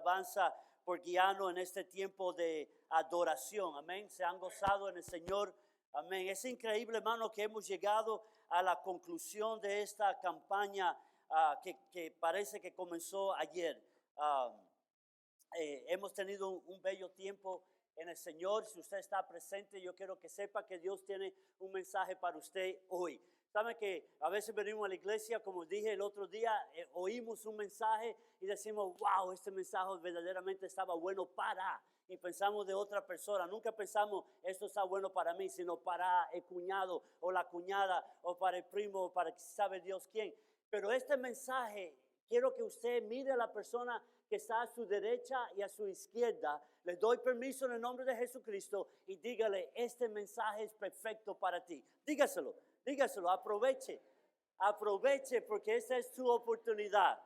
alabanza por guiarnos en este tiempo de adoración. Amén. Se han gozado en el Señor. Amén. Es increíble, hermano, que hemos llegado a la conclusión de esta campaña que parece que comenzó ayer. Hemos tenido un bello tiempo en el Señor. Si usted está presente, yo quiero que sepa que Dios tiene un mensaje para usted hoy. Sabe que a veces venimos a la iglesia, como dije el otro día, oímos un mensaje y decimos, wow, este mensaje verdaderamente estaba bueno para, y pensamos de otra persona. Nunca pensamos, esto está bueno para mí, sino para el cuñado o la cuñada o para el primo o para sabe Dios quién. Pero este mensaje, quiero que usted mire a la persona que está a su derecha y a su izquierda. Le doy permiso en el nombre de Jesucristo y dígale, este mensaje es perfecto para ti. Dígaselo, aproveche porque esta es su oportunidad.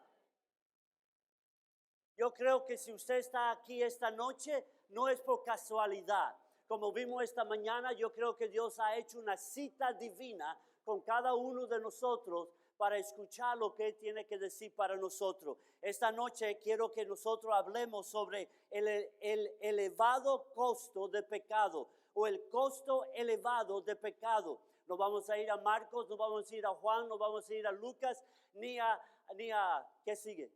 Yo creo que si usted está aquí esta noche, no es por casualidad. Como vimos esta mañana, yo creo que Dios ha hecho una cita divina con cada uno de nosotros para escuchar lo que Él tiene que decir para nosotros. Esta noche quiero que nosotros hablemos sobre el elevado costo de pecado o el costo elevado de pecado. No vamos a ir a Marcos, no vamos a ir a Juan, no vamos a ir a Lucas, ni a ¿qué sigue?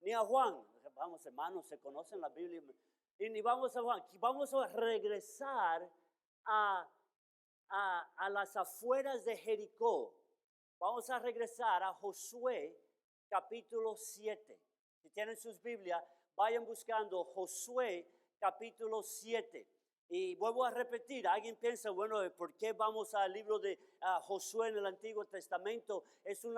Ni a Juan. Vamos, hermanos, se conocen la Biblia. Y ni vamos a Juan. Vamos a regresar a las afueras de Jericó. Vamos a regresar a Josué capítulo 7. Si tienen sus Biblias, vayan buscando Josué capítulo 7. Y vuelvo a repetir, alguien piensa, bueno, ¿por qué vamos al libro de Josué en el Antiguo Testamento? Es un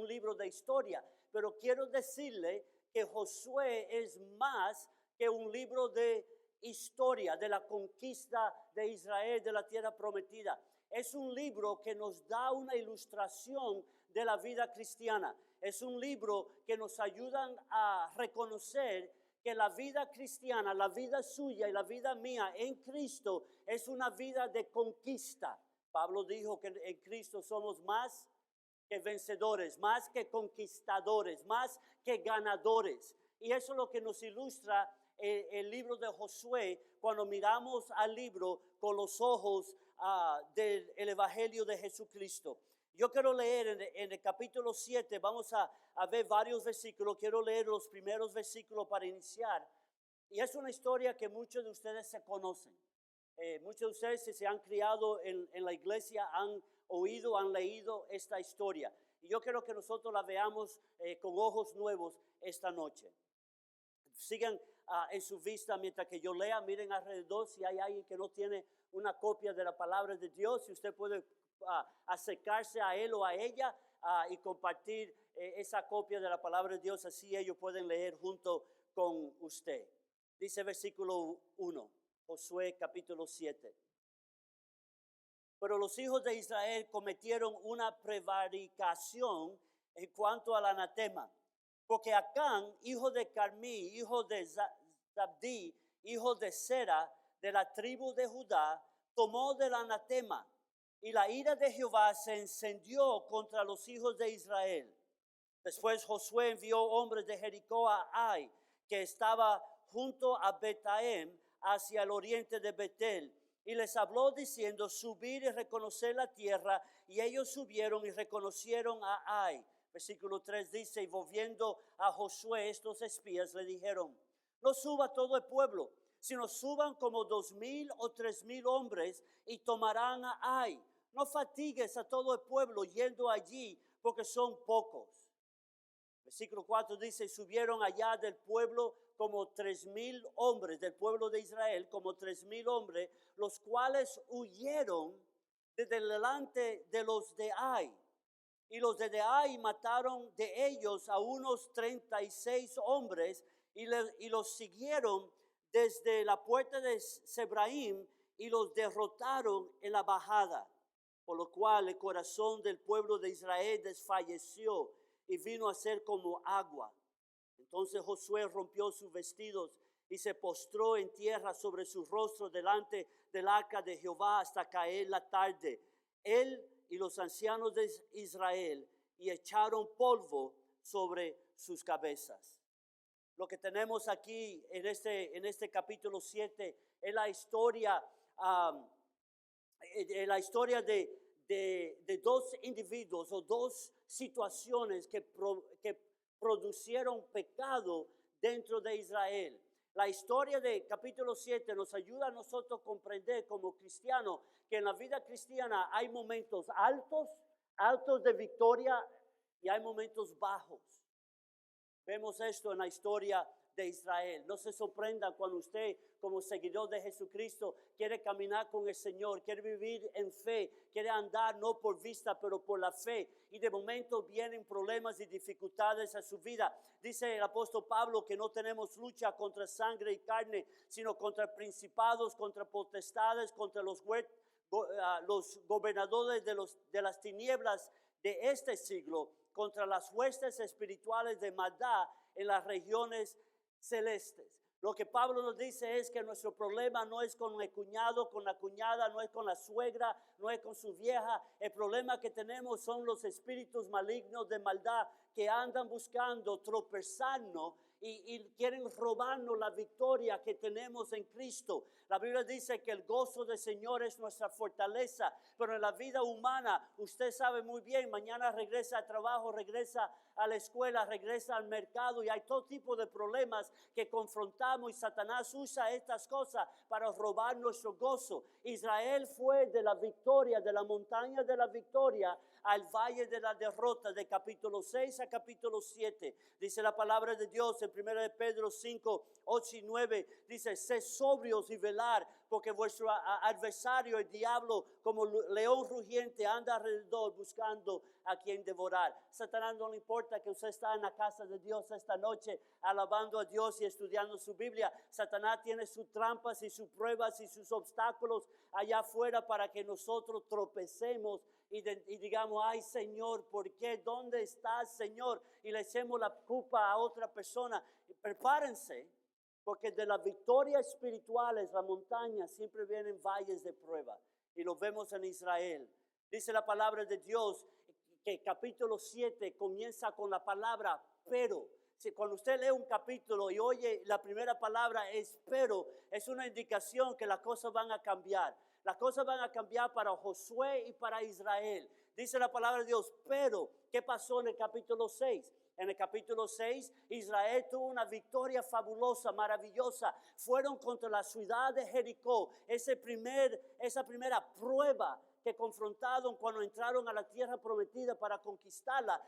libro de historia, pero quiero decirle que Josué es más que un libro de historia, de la conquista de Israel, de la tierra prometida. Es un libro que nos da una ilustración de la vida cristiana. Es un libro que nos ayuda a reconocer que la vida cristiana, la vida suya y la vida mía en Cristo es una vida de conquista. Pablo dijo que en Cristo somos más que vencedores, más que conquistadores, más que ganadores. Y eso es lo que nos ilustra el libro de Josué cuando miramos al libro con los ojos del Evangelio de Jesucristo. Yo quiero leer en el capítulo 7, vamos a ver varios versículos. Quiero leer los primeros versículos para iniciar. Y es una historia que muchos de ustedes se conocen. Muchos de ustedes, si se han criado en la iglesia, han oído, han leído esta historia. Y yo quiero que nosotros la veamos con ojos nuevos esta noche. Sigan en su vista mientras que yo lea. Miren alrededor si hay alguien que no tiene una copia de la palabra de Dios. Si usted puede acercarse a él o a ella y compartir esa copia de la palabra de Dios, así ellos pueden leer junto con usted. Dice versículo 1, Josué capítulo 7. Pero los hijos de Israel cometieron una prevaricación en cuanto al anatema, porque Acán, hijo de Carmí, hijo de Zabdi, hijo de Sera, de la tribu de Judá, tomó del anatema, y la ira de Jehová se encendió contra los hijos de Israel. Después Josué envió hombres de Jericó a Ai, que estaba junto a Betaem, hacia el oriente de Betel, y les habló diciendo, subir y reconocer la tierra, y ellos subieron y reconocieron a Ai. Versículo 3 dice, y volviendo a Josué estos espías le dijeron, no suba todo el pueblo, sino suban como 2,000 o 3,000 hombres y tomarán a Ai. No fatigues a todo el pueblo yendo allí, porque son pocos. Versículo 4 dice, subieron allá del pueblo como 3,000 hombres, del pueblo de Israel, como 3,000 hombres, los cuales huyeron desde delante de los de Ai. Y los de Ai mataron de ellos a unos 36 hombres y los siguieron desde la puerta de Sebraim y los derrotaron en la bajada. Por lo cual el corazón del pueblo de Israel desfalleció y vino a ser como agua. Entonces Josué rompió sus vestidos y se postró en tierra sobre su rostro delante del arca de Jehová hasta caer la tarde. Él y los ancianos de Israel y echaron polvo sobre sus cabezas. Lo que tenemos aquí en este capítulo 7 es la historia, la historia de dos individuos o dos situaciones que producieron pecado dentro de Israel. La historia de capítulo 7 nos ayuda a nosotros a comprender como cristianos que en la vida cristiana hay momentos altos de victoria y hay momentos bajos. Vemos esto en la historia de Israel. No se sorprenda cuando usted, como seguidor de Jesucristo, quiere caminar con el Señor, quiere vivir en fe, quiere andar no por vista, pero por la fe. Y de momento vienen problemas y dificultades a su vida. Dice el apóstol Pablo que no tenemos lucha contra sangre y carne, sino contra principados, contra potestades, contra los gobernadores de las tinieblas de este siglo, contra las huestes espirituales de maldad en las regiones celestes. Lo que Pablo nos dice es que nuestro problema no es con el cuñado, con la cuñada, no es con la suegra, no es con su vieja. El problema que tenemos son los espíritus malignos de maldad que andan buscando tropezarnos y quieren robarnos la victoria que tenemos en Cristo. La Biblia dice que el gozo del Señor es nuestra fortaleza, pero en la vida humana, usted sabe muy bien, mañana regresa al trabajo, regresa a la escuela, regresa al mercado y hay todo tipo de problemas que confrontamos y Satanás usa estas cosas para robar nuestro gozo. Israel fue de la victoria, de la montaña de la victoria al valle de la derrota, de capítulo 6 a capítulo 7. Dice la palabra de Dios en 1 de Pedro 5, 8 y 9. Dice, sed sobrios y velar, porque vuestro adversario, el diablo, como león rugiente, anda alrededor buscando a quien devorar. Satanás no le importa que usted está en la casa de Dios esta noche, alabando a Dios y estudiando su Biblia. Satanás tiene sus trampas y sus pruebas y sus obstáculos allá afuera para que nosotros tropecemos y digamos, ay Señor, ¿por qué? ¿Dónde estás, Señor? Y le echemos la culpa a otra persona. Prepárense, porque de las victorias espirituales, la montaña, siempre vienen valles de prueba. Y lo vemos en Israel. Dice la palabra de Dios que capítulo 7 comienza con la palabra pero. Cuando usted lee un capítulo y oye la primera palabra es pero, es una indicación que las cosas van a cambiar. Las cosas van a cambiar para Josué y para Israel. Dice la palabra de Dios, pero, ¿qué pasó en el capítulo 6? En el capítulo 6, Israel tuvo una victoria fabulosa, maravillosa. Fueron contra la ciudad de Jericó. Esa primera prueba que confrontaron cuando entraron a la tierra prometida para conquistarla.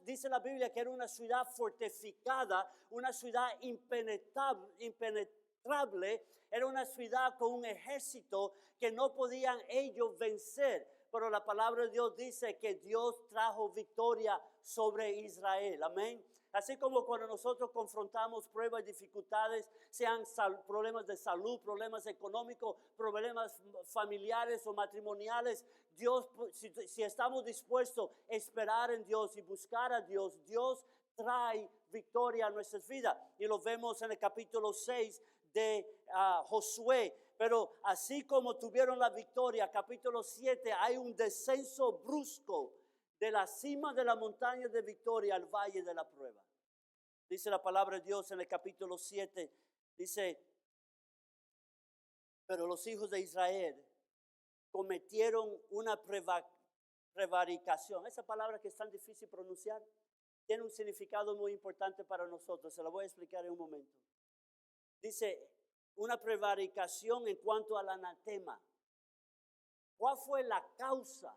Dice la Biblia que era una ciudad fortificada, una ciudad impenetrable. Era una ciudad con un ejército que no podían ellos vencer. Pero la palabra de Dios dice que Dios trajo victoria sobre Israel. Amén. Así como cuando nosotros confrontamos pruebas y dificultades, sean problemas de salud, problemas económicos, problemas familiares o matrimoniales, Dios, si estamos dispuestos a esperar en Dios y buscar a Dios, Dios trae victoria a nuestras vidas. Y lo vemos en el capítulo 6 de Josué. Pero así como tuvieron la victoria, capítulo 7, hay un descenso brusco de la cima de la montaña de victoria al valle de la prueba. Dice la palabra de Dios en el capítulo 7, dice, pero los hijos de Israel cometieron una prevaricación. Esa palabra que es tan difícil pronunciar tiene un significado muy importante para nosotros. Se lo voy a explicar en un momento. Dice, una prevaricación en cuanto al anatema. ¿Cuál fue la causa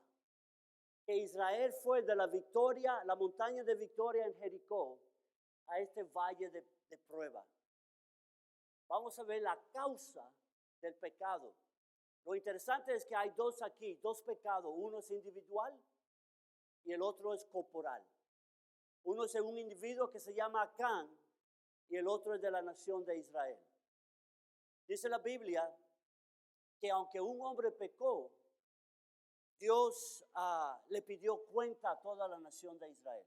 que Israel fue de la victoria, la montaña de victoria en Jericó, a este valle de prueba? Vamos a ver la causa del pecado. Lo interesante es que hay dos pecados. Uno es individual y el otro es corporal. Uno es de un individuo que se llama Acán y el otro es de la nación de Israel. Dice la Biblia que aunque un hombre pecó, Dios le pidió cuenta a toda la nación de Israel.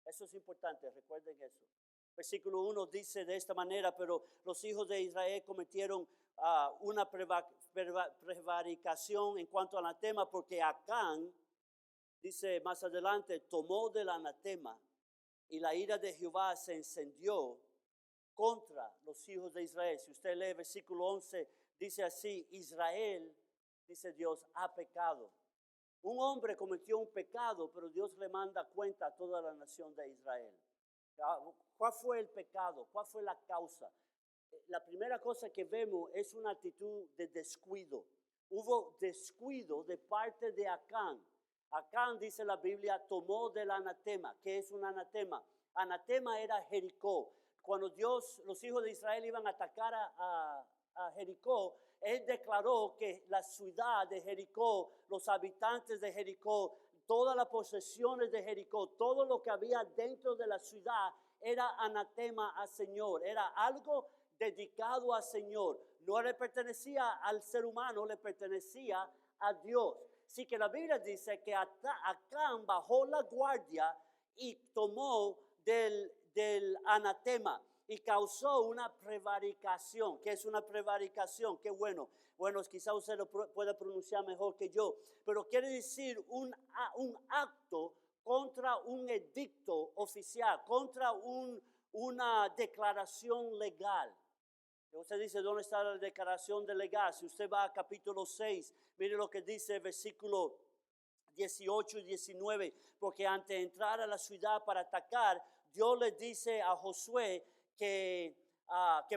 Eso es importante, recuerden eso. Versículo 1 dice de esta manera, pero los hijos de Israel cometieron una prevaricación en cuanto al anatema, porque Acán, dice más adelante, tomó del anatema y la ira de Jehová se encendió los hijos de Israel. Si usted lee versículo 11, dice así: Israel, dice Dios, ha pecado. Un hombre cometió un pecado, pero Dios le manda cuenta a toda la nación de Israel. ¿Cuál fue el pecado? ¿Cuál fue la causa? La primera cosa que vemos es una actitud de descuido. Hubo descuido de parte de Acán. Acán, dice la Biblia, tomó del anatema. ¿Qué es un anatema? Anatema era Jericó. Cuando los hijos de Israel iban a atacar a Jericó, él declaró que la ciudad de Jericó, los habitantes de Jericó, todas las posesiones de Jericó, todo lo que había dentro de la ciudad era anatema al Señor, era algo dedicado al Señor. No le pertenecía al ser humano, le pertenecía a Dios. Así que la Biblia dice que Acán bajó la guardia y tomó del anatema y causó una prevaricación. ¿Qué es una prevaricación? Qué bueno. Bueno, quizá usted lo pueda pronunciar mejor que yo, pero quiere decir un acto contra un edicto oficial, contra una declaración legal. Usted dice, ¿dónde está la declaración de legal? Si usted va a capítulo 6, mire lo que dice el versículo 18 y 19, porque antes de entrar a la ciudad para atacar, Dios le dice a Josué que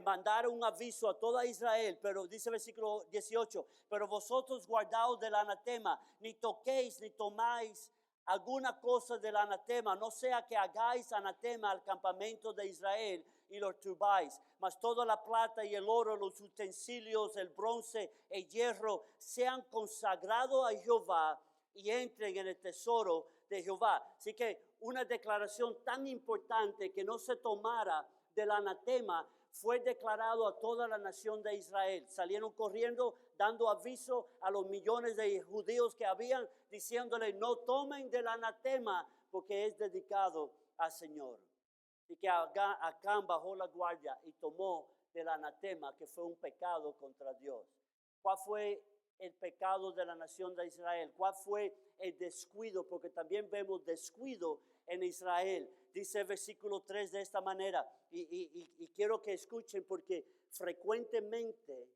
mandara un aviso a toda Israel, pero dice el versículo 18, pero vosotros guardaos del anatema, ni toquéis ni tomáis alguna cosa del anatema, no sea que hagáis anatema al campamento de Israel y lo turbáis, mas toda la plata y el oro, los utensilios, el bronce, el hierro, sean consagrados a Jehová y entren en el tesoro de Jehová. Así que una declaración tan importante que no se tomara del anatema fue declarado a toda la nación de Israel. Salieron corriendo, dando aviso a los millones de judíos que habían, diciéndole, no tomen del anatema porque es dedicado al Señor. Y que Acán bajó la guardia y tomó del anatema, que fue un pecado contra Dios. ¿Cuál fue el pecado de la nación de Israel? ¿Cuál fue el descuido? Porque también vemos descuido en Israel. Dice el versículo 3 de esta manera, y quiero que escuchen porque frecuentemente,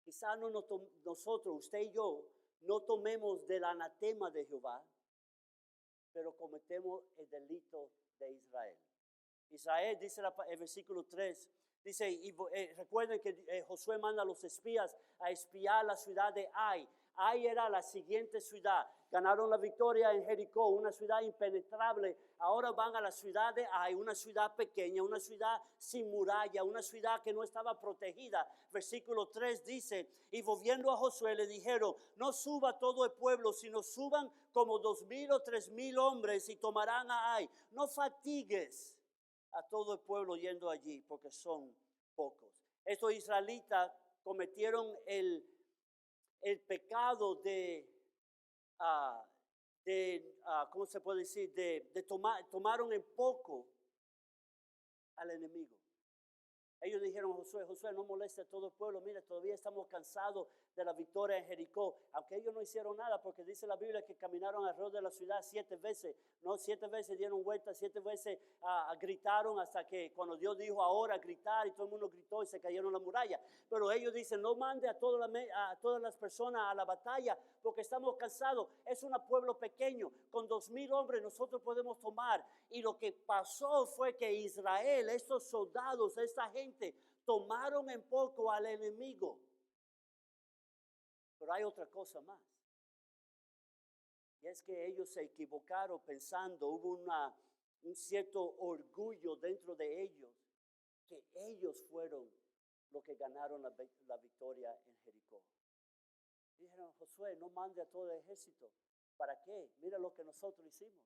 quizá nosotros, usted y yo, no tomemos del anatema de Jehová, pero cometemos el delito de Israel. Israel, dice el versículo 3, dice, recuerden que Josué manda a los espías a espiar la ciudad de Ai. Ai era la siguiente ciudad. Ganaron la victoria en Jericó, una ciudad impenetrable. Ahora van a la ciudad de Ai, una ciudad pequeña, una ciudad sin muralla, una ciudad que no estaba protegida. Versículo 3 dice, y volviendo a Josué le dijeron, no suba todo el pueblo, sino suban como 2,000 o 3,000 hombres y tomarán a Ai. No fatigues a todo el pueblo yendo allí, porque son pocos. Estos israelitas cometieron el pecado ¿cómo se puede decir? Tomaron en poco al enemigo. Ellos dijeron a Josué, no moleste a todo el pueblo, mira, todavía estamos cansados de la victoria en Jericó, aunque ellos no hicieron nada, porque dice la Biblia que caminaron alrededor de la ciudad 7 veces, no 7 veces dieron vuelta, 7 veces gritaron hasta que cuando Dios dijo ahora gritar y todo el mundo gritó y se cayeron la muralla. Pero ellos dicen, no mande a todas las personas a la batalla porque estamos cansados, es un pueblo pequeño, con 2,000 hombres nosotros podemos tomar. Y lo que pasó fue que Israel, estos soldados, esta gente, tomaron en poco al enemigo. Pero hay otra cosa más. Y es que ellos se equivocaron pensando, hubo un cierto orgullo dentro de ellos, que ellos fueron los que ganaron la victoria en Jericó. Dijeron, Josué, no mande a todo el ejército. ¿Para qué? Mira lo que nosotros hicimos.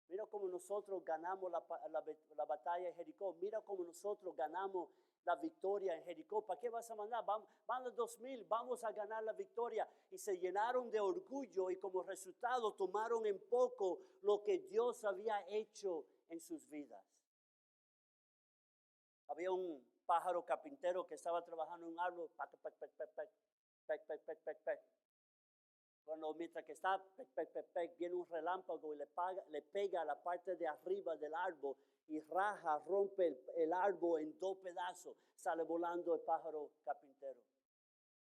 Mira cómo nosotros ganamos la batalla en Jericó. Mira cómo nosotros ganamos la victoria en Jericó. ¿Para qué vas a mandar? Van los 2,000, vamos a ganar la victoria. Y se llenaron de orgullo y como resultado tomaron en poco lo que Dios había hecho en sus vidas. Había un pájaro carpintero que estaba trabajando en un árbol. Mientras que está viene un relámpago y le pega a la parte de arriba del árbol y raja, rompe el árbol en 2 pedazos, sale volando el pájaro carpintero.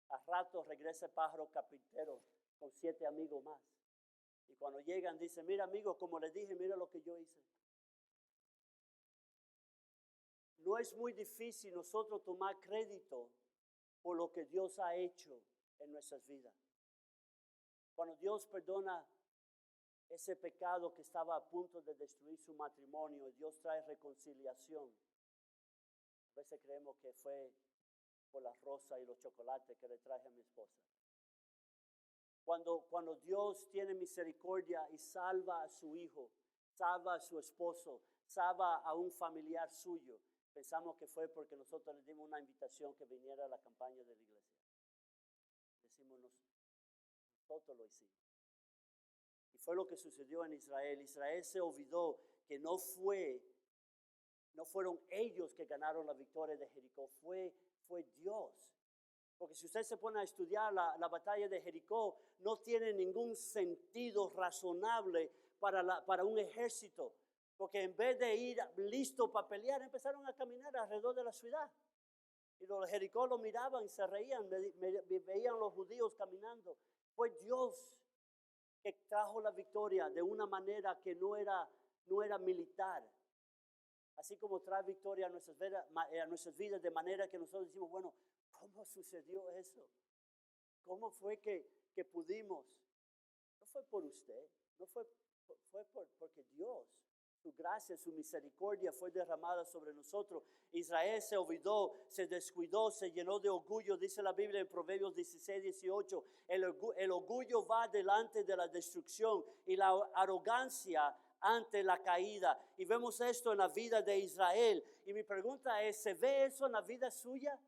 A rato regresa el pájaro carpintero con 7 amigos más. Y cuando llegan dice, mira amigo, como les dije, mira lo que yo hice. No es muy difícil nosotros tomar crédito por lo que Dios ha hecho en nuestras vidas. Cuando Dios perdona ese pecado que estaba a punto de destruir su matrimonio, Dios trae reconciliación. A veces creemos que fue por las rosas y los chocolates que le traje a mi esposa. Cuando Dios tiene misericordia y salva a su hijo, salva a su esposo, salva a un familiar suyo, pensamos que fue porque nosotros le dimos una invitación que viniera a la campaña de la iglesia. Decimos, nosotros lo hicimos. Y fue lo que sucedió en Israel. Israel se olvidó que no fueron ellos que ganaron la victoria de Jericó, fue Dios. Porque si usted se pone a estudiar la batalla de Jericó, no tiene ningún sentido razonable para un ejército. Porque en vez de ir listo para pelear, empezaron a caminar alrededor de la ciudad. Y los de Jericó lo miraban y se reían, veían los judíos caminando. Fue Dios que trajo la victoria de una manera que no era militar. Así como trae victoria a nuestras vidas de manera que nosotros decimos, bueno, ¿cómo sucedió eso? ¿Cómo fue que pudimos? No fue por usted, no fue porque Dios, su gracia, su misericordia fue derramada sobre nosotros. Israel se olvidó, se descuidó, se llenó de orgullo, dice la Biblia en Proverbios 16, 18. El orgullo va delante de la destrucción y la arrogancia ante la caída. Y vemos esto en la vida de Israel. Y mi pregunta es, ¿se ve eso en la vida suya?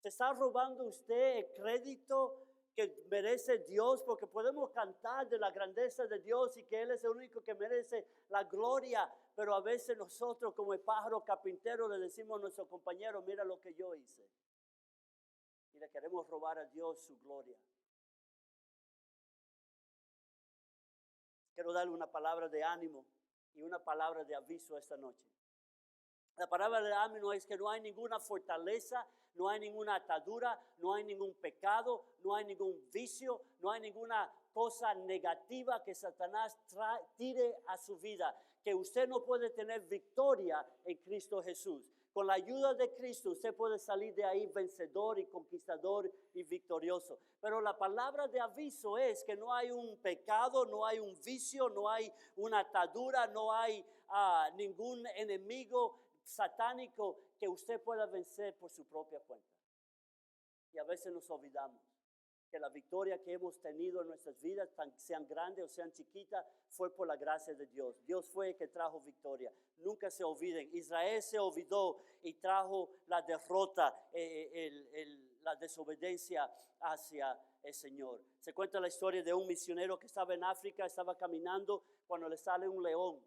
¿Se está robando usted el crédito que merece Dios? Porque podemos cantar de la grandeza de Dios y que Él es el único que merece la gloria. Pero a veces nosotros como el pájaro carpintero le decimos a nuestro compañero, mira lo que yo hice. Y le queremos robar a Dios su gloria. Quiero darle una palabra de ánimo y una palabra de aviso esta noche. La palabra de ánimo es que no hay ninguna fortaleza, no hay ninguna atadura, no hay ningún pecado, no hay ningún vicio, no hay ninguna cosa negativa que Satanás tire a su vida. Que usted no puede tener victoria en Cristo Jesús. Con la ayuda de Cristo usted puede salir de ahí vencedor y conquistador y victorioso. Pero la palabra de aviso es que no hay un pecado, no hay un vicio, no hay una atadura, no hay ningún enemigo satánico que usted pueda vencer por su propia cuenta. Y a veces nos olvidamos que la victoria que hemos tenido en nuestras vidas, sean grandes o sean chiquitas, fue por la gracia de Dios. Dios fue el que trajo victoria. Nunca se olviden, Israel se olvidó y trajo la derrota, la desobediencia hacia el Señor. Se cuenta la historia de un misionero que estaba en África, estaba caminando cuando le sale un león.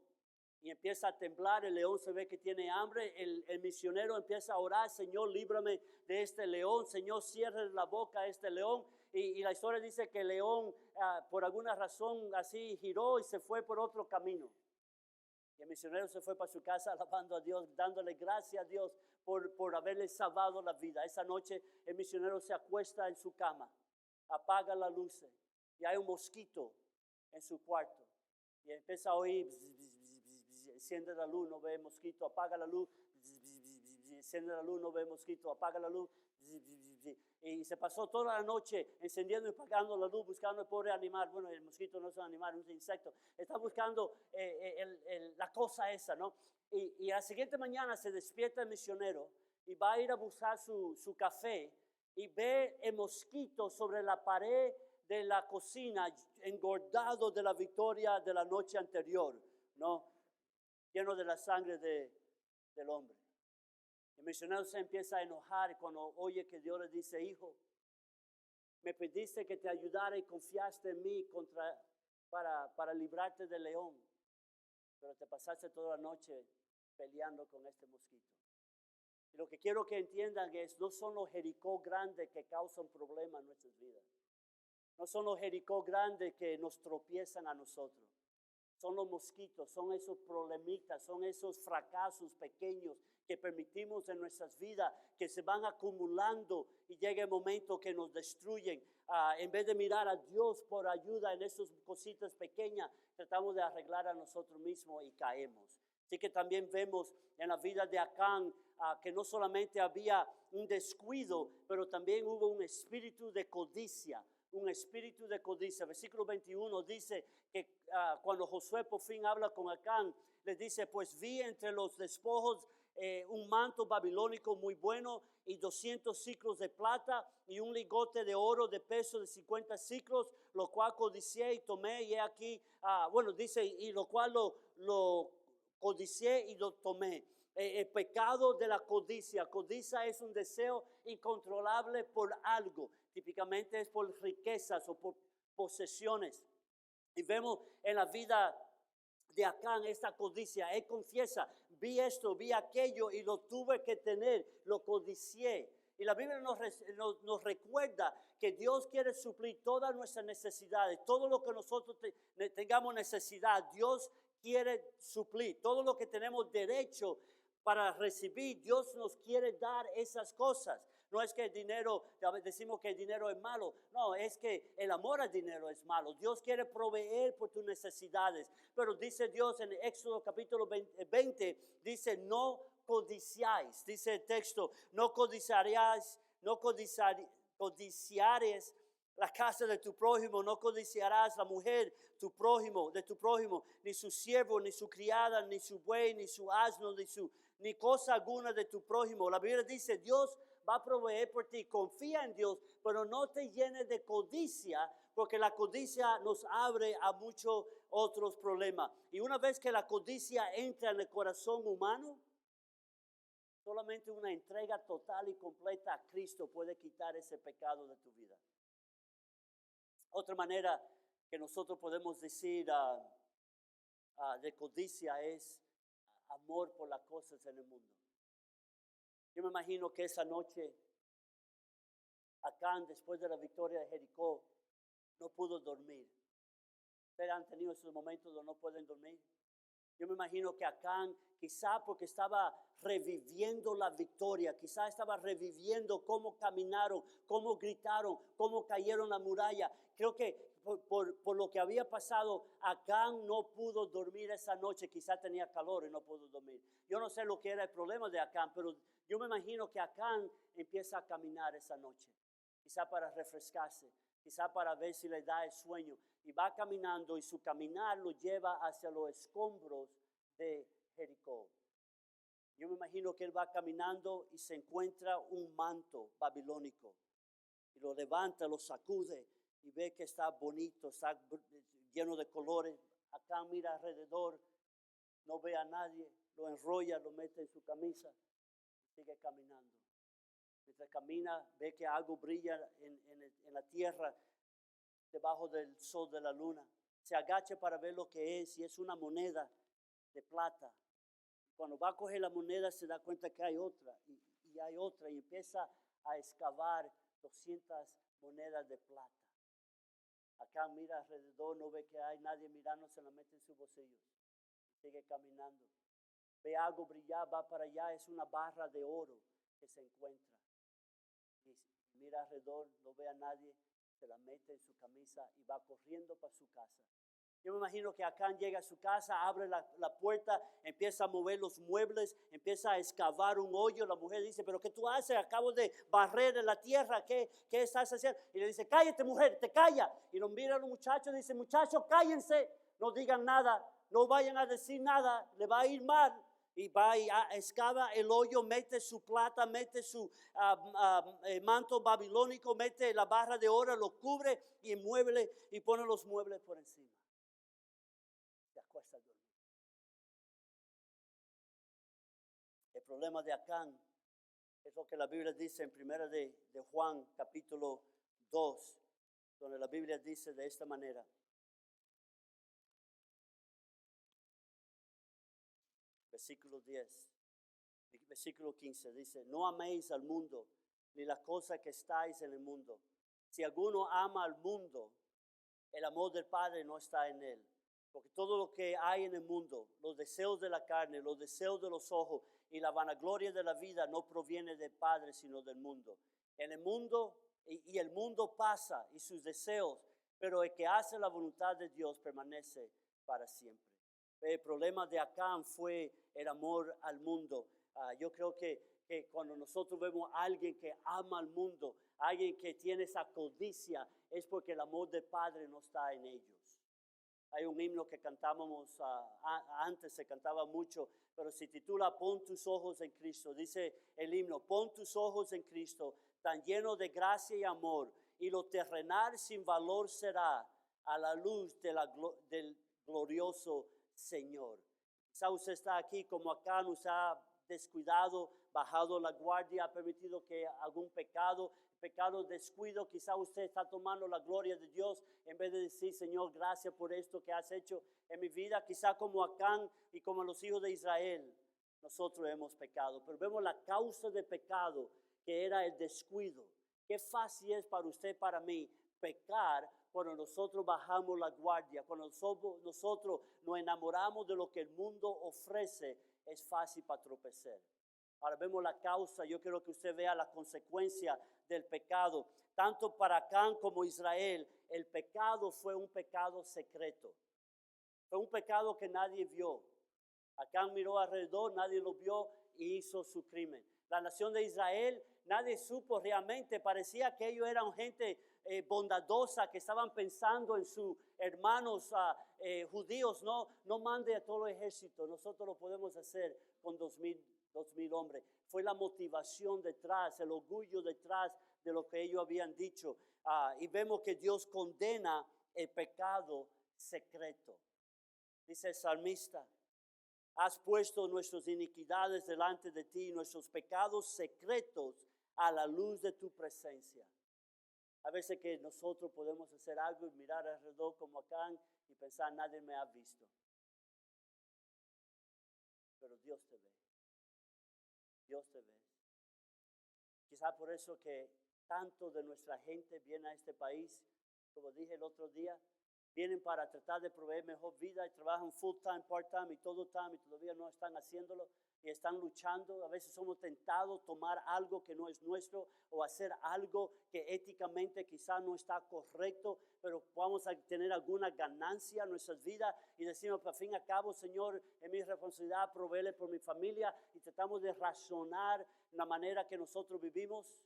Y empieza a temblar, el león se ve que tiene hambre, el misionero empieza a orar, Señor, líbrame de este león, Señor, cierre la boca a este león. Y la historia dice que el león, por alguna razón así, giró y se fue por otro camino. Y el misionero se fue para su casa alabando a Dios, dándole gracias a Dios por haberle salvado la vida. Esa noche el misionero se acuesta en su cama, apaga las luces y hay un mosquito en su cuarto. Y empieza a oír, enciende la luz, no ve mosquito, apaga la luz, enciende la luz, no ve mosquito, apaga la luz. Y se pasó toda la noche encendiendo y apagando la luz, buscando el pobre animal. Bueno, el mosquito no es un animal, es un insecto. Está buscando la cosa esa, ¿no? Y a la siguiente mañana se despierta el misionero y va a ir a buscar su café y ve el mosquito sobre la pared de la cocina, engordado de la victoria de la noche anterior, ¿no? Lleno de la sangre del hombre. El misionero se empieza a enojar cuando oye que Dios le dice, hijo, me pediste que te ayudara y confiaste en mí para librarte del león, pero te pasaste toda la noche peleando con este mosquito. Y lo que quiero que entiendan es, no son los Jericó grandes que causan problemas en nuestras vidas. No son los Jericó grandes que nos tropiezan a nosotros. son los mosquitos, son esos problemitas, son esos fracasos pequeños que permitimos en nuestras vidas, que se van acumulando y llega el momento que nos destruyen. En vez de mirar a Dios por ayuda en esas cositas pequeñas, tratamos de arreglar a nosotros mismos y caemos. Así que también vemos en la vida de Acán que no solamente había un descuido, pero también hubo un espíritu de codicia. Un espíritu de codicia. Versículo 21 dice que cuando Josué por fin habla con Acán, le dice, pues vi entre los despojos un manto babilónico muy bueno y 200 ciclos de plata y un lingote de oro de peso de 50 ciclos, lo cual codicié y tomé y he aquí, dice, y lo cual lo codicié y lo tomé. El pecado de la codicia. Codicia es un deseo incontrolable por algo. Típicamente es por riquezas o por posesiones. Y vemos en la vida de Acán esta codicia. Él confiesa, vi esto, vi aquello y lo tuve que tener, lo codicié. Y la Biblia nos recuerda que Dios quiere suplir todas nuestras necesidades. Todo lo que nosotros tengamos necesidad, Dios quiere suplir. Todo lo que tenemos derecho para recibir, Dios nos quiere dar esas cosas. No es que el dinero, decimos que el dinero es malo. No, es que el amor al dinero es malo. Dios quiere proveer por tus necesidades. Pero dice Dios en Éxodo capítulo 20, dice no codiciáis. Dice el texto, no codiciaréis la casa de tu prójimo, no codiciarás la mujer de tu prójimo, ni su siervo, ni su criada, ni su buey, ni su asno, ni cosa alguna de tu prójimo. La Biblia dice, Dios va a proveer por ti. Confía en Dios, pero no te llenes de codicia, porque la codicia nos abre a muchos otros problemas. Y una vez que la codicia entra en el corazón humano, solamente una entrega total y completa a Cristo puede quitar ese pecado de tu vida. Otra manera que nosotros podemos decir de codicia es amor por las cosas en el mundo. Yo me imagino que esa noche Acán, después de la victoria de Jericó, no pudo dormir. ¿Ustedes han tenido esos momentos donde no pueden dormir? Yo me imagino que Acán, quizá porque estaba reviviendo la victoria, quizá estaba reviviendo cómo caminaron, cómo gritaron, cómo cayeron la muralla. Creo que por lo que había pasado, Acán no pudo dormir esa noche. Quizá tenía calor y no pudo dormir. Yo no sé lo que era el problema de Acán, pero yo me imagino que Acán empieza a caminar esa noche. Quizá para refrescarse, quizá para ver si le da el sueño. Y va caminando y su caminar lo lleva hacia los escombros de Jericó. Yo me imagino que él va caminando y se encuentra un manto babilónico. Y lo levanta, lo sacude y ve que está bonito, está lleno de colores. Acá mira alrededor, no ve a nadie, lo enrolla, lo mete en su camisa y sigue caminando. Mientras camina, ve que algo brilla en la tierra debajo del sol de la luna. Se agacha para ver lo que es y es una moneda de plata. Cuando va a coger la moneda se da cuenta que hay otra y hay otra y empieza a excavar 200 monedas de plata. Acá mira alrededor, no ve que hay nadie mirando, se la mete en su bolsillo. Sigue caminando. Ve algo brillar, va para allá, es una barra de oro que se encuentra. Y mira alrededor, no ve a nadie, se la mete en su camisa y va corriendo para su casa. Yo me imagino que Acán llega a su casa, abre la puerta, empieza a mover los muebles, empieza a excavar un hoyo. La mujer dice, ¿pero qué tú haces? Acabo de barrer en la tierra, ¿qué estás haciendo? Y le dice, cállate mujer, te calla. Y lo mira a los muchachos y dice, muchachos, cállense, no digan nada, no vayan a decir nada, le va a ir mal. Y va y excava el hoyo, mete su plata, mete su manto babilónico, mete la barra de oro, lo cubre y mueble y pone los muebles por encima. Se acuesta a dormir. El problema de Acán es lo que la Biblia dice en primera de Juan capítulo 2, donde la Biblia dice de esta manera. Versículo 10, versículo 15 dice, no améis al mundo, ni las cosas que estáis en el mundo. Si alguno ama al mundo, el amor del Padre no está en él. Porque todo lo que hay en el mundo, los deseos de la carne, los deseos de los ojos y la vanagloria de la vida no proviene del Padre, sino del mundo. En el mundo, y el mundo pasa y sus deseos, pero el que hace la voluntad de Dios permanece para siempre. El problema de Acán fue el amor al mundo. Yo creo que cuando nosotros vemos a alguien que ama al mundo, alguien que tiene esa codicia, es porque el amor del Padre no está en ellos. Hay un himno que cantábamos, antes se cantaba mucho, pero se titula Pon tus ojos en Cristo. Dice el himno, pon tus ojos en Cristo, tan lleno de gracia y amor, y lo terrenal sin valor será a la luz del glorioso Señor. Quizá usted está aquí como acá, nos ha descuidado, bajado la guardia, ha permitido que algún pecado descuido, quizá usted está tomando la gloria de Dios en vez de decir, Señor, gracias por esto que has hecho en mi vida. Quizá como Acán y como los hijos de Israel, nosotros hemos pecado, pero vemos la causa de pecado, que era el descuido. Qué fácil es para usted, para mí, pecar cuando nosotros bajamos la guardia, cuando nosotros nos enamoramos de lo que el mundo ofrece, es fácil para tropezar. Ahora vemos la causa. Yo quiero que usted vea la consecuencia del pecado. Tanto para Acán como Israel, el pecado fue un pecado secreto. Fue un pecado que nadie vio. Acán miró alrededor, nadie lo vio y hizo su crimen. La nación de Israel, nadie supo realmente. Parecía que ellos eran gente bondadosa, que estaban pensando en sus hermanos judíos. No mande a todo el ejército, nosotros lo podemos hacer con 2,000 hombres. Fue la motivación detrás, el orgullo detrás de lo que ellos habían dicho. Y vemos que Dios condena el pecado secreto. Dice el salmista, has puesto nuestras iniquidades delante de ti, nuestros pecados secretos a la luz de tu presencia. A veces que nosotros podemos hacer algo y mirar alrededor como Acán y pensar, nadie me ha visto. Pero Dios te ve. Dios te ve. Quizá por eso que tanto de nuestra gente viene a este país, como dije el otro día, vienen para tratar de proveer mejor vida y trabajan full time, part time y todo time y todavía no están haciéndolo y están luchando. A veces somos tentados a tomar algo que no es nuestro o hacer algo que éticamente quizá no está correcto, pero vamos a tener alguna ganancia en nuestras vidas y decimos, por fin y al cabo, Señor, es mi responsabilidad proveerle por mi familia, y tratamos de razonar la manera que nosotros vivimos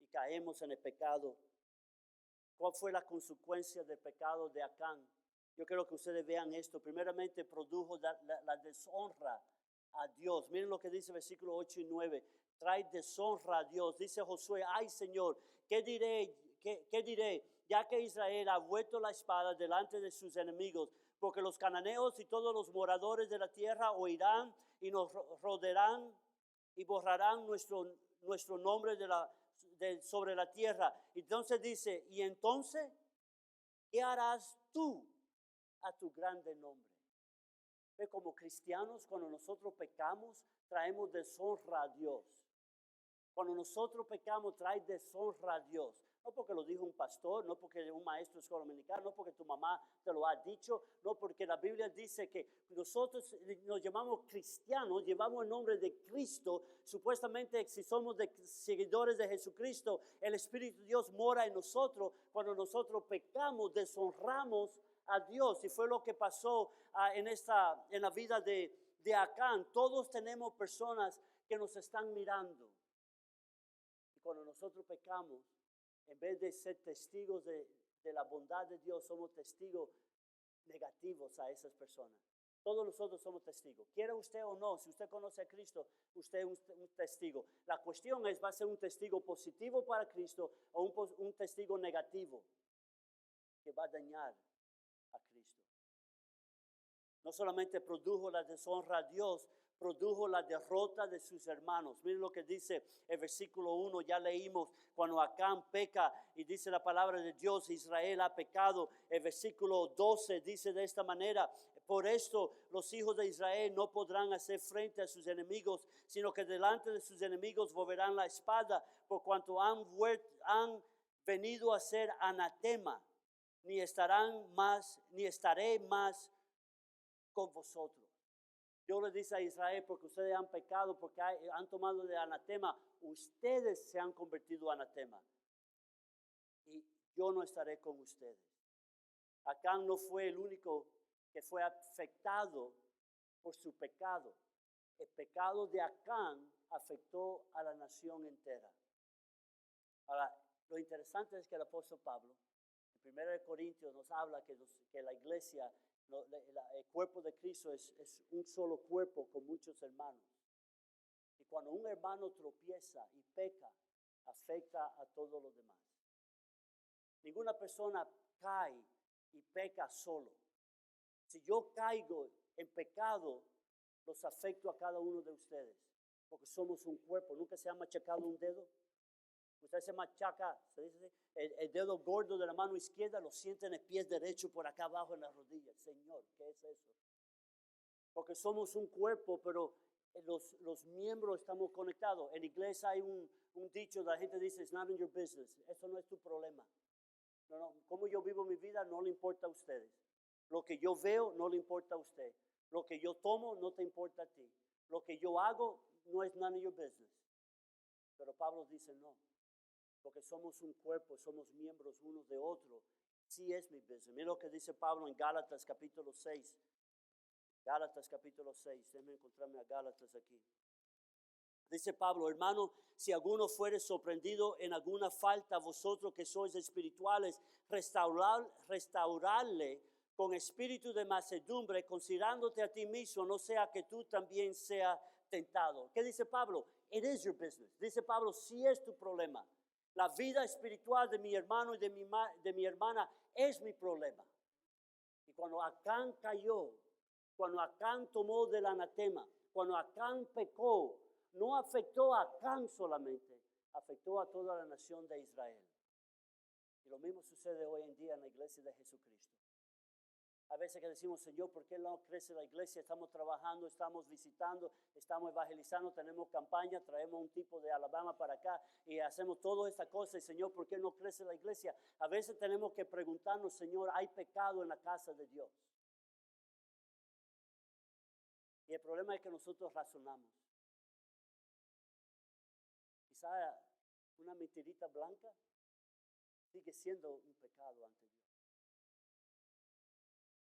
y caemos en el pecado. ¿Cuál fue la consecuencia del pecado de Acán? Yo quiero que ustedes vean esto. Primeramente, produjo la deshonra a Dios. Miren lo que dice versículos 8 y 9. Trae deshonra a Dios. Dice Josué, ay Señor, ¿qué diré? ¿Qué diré? Ya que Israel ha vuelto la espada delante de sus enemigos, porque los cananeos y todos los moradores de la tierra oirán y nos rodearán y borrarán nuestro nombre sobre la tierra. Entonces dice, y entonces, ¿qué harás tú a tu grande nombre? ¿Ve? Como cristianos, cuando nosotros pecamos, traemos deshonra a Dios. Cuando nosotros pecamos, trae deshonra a Dios. No porque lo dijo un pastor, no porque un maestro de escuela dominical, no porque tu mamá te lo ha dicho, no porque la Biblia dice que nosotros nos llamamos cristianos, llevamos el nombre de Cristo. Supuestamente, si somos seguidores de Jesucristo, el Espíritu de Dios mora en nosotros. Cuando nosotros pecamos, deshonramos a Dios. Y fue lo que pasó en la vida de Acán. Todos tenemos personas que nos están mirando. Y cuando nosotros pecamos, en vez de ser testigos de la bondad de Dios, somos testigos negativos a esas personas. Todos nosotros somos testigos. Quiera usted o no, si usted conoce a Cristo, usted es un testigo. La cuestión es, ¿va a ser un testigo positivo para Cristo o un testigo negativo que va a dañar a Cristo? No solamente produjo la deshonra a Dios, produjo la derrota de sus hermanos. Miren lo que dice el versículo 1, ya leímos, cuando Acán peca y dice la palabra de Dios, Israel ha pecado. El versículo 12 dice de esta manera, por esto los hijos de Israel no podrán hacer frente a sus enemigos, sino que delante de sus enemigos volverán la espada, por cuanto han venido a ser anatema. ni estaré más con vosotros. Dios le dice a Israel, porque ustedes han pecado, porque han tomado de anatema, ustedes se han convertido en anatema. Y yo no estaré con ustedes. Acán no fue el único que fue afectado por su pecado. El pecado de Acán afectó a la nación entera. Ahora, lo interesante es que el apóstol Pablo, en 1 Corintios, nos habla que la iglesia, el cuerpo de Cristo es un solo cuerpo con muchos hermanos. Y cuando un hermano tropieza y peca, afecta a todos los demás. Ninguna persona cae y peca solo. Si yo caigo en pecado, los afecto a cada uno de ustedes, porque somos un cuerpo. ¿Nunca se ha machacado un dedo? Usted se machaca, ¿se dice así? El dedo gordo de la mano izquierda lo siente en el pie derecho por acá abajo en la rodilla. Señor, ¿qué es eso? Porque somos un cuerpo, pero los miembros estamos conectados. En inglés hay un dicho, la gente dice, it's not in your business. Eso no es tu problema. No, cómo yo vivo mi vida no le importa a ustedes. Lo que yo veo no le importa a usted. Lo que yo tomo no te importa a ti. Lo que yo hago no es none of your business. Pero Pablo dice no. Porque somos un cuerpo, somos miembros unos de otros. Sí es mi business. Mira lo que dice Pablo en Gálatas capítulo 6. Gálatas capítulo 6. Déjenme encontrarme a Gálatas aquí. Dice Pablo, hermano, si alguno fuere sorprendido en alguna falta, vosotros que sois espirituales, restaurarle con espíritu de mansedumbre, considerándote a ti mismo, no sea que tú también seas tentado. ¿Qué dice Pablo? It is your business. Dice Pablo, sí es tu problema. La vida espiritual de mi hermano y de mi hermana es mi problema. Y cuando Acán cayó, cuando Acán tomó del anatema, cuando Acán pecó, no afectó a Acán solamente, afectó a toda la nación de Israel. Y lo mismo sucede hoy en día en la iglesia de Jesucristo. A veces que decimos, Señor, ¿por qué no crece la iglesia? Estamos trabajando, estamos visitando, estamos evangelizando, tenemos campaña, traemos un tipo de Alabama para acá y hacemos toda esta cosa. Y Señor, ¿por qué no crece la iglesia? A veces tenemos que preguntarnos, Señor, ¿hay pecado en la casa de Dios? Y el problema es que nosotros razonamos. Quizá una mentirita blanca sigue siendo un pecado ante Dios.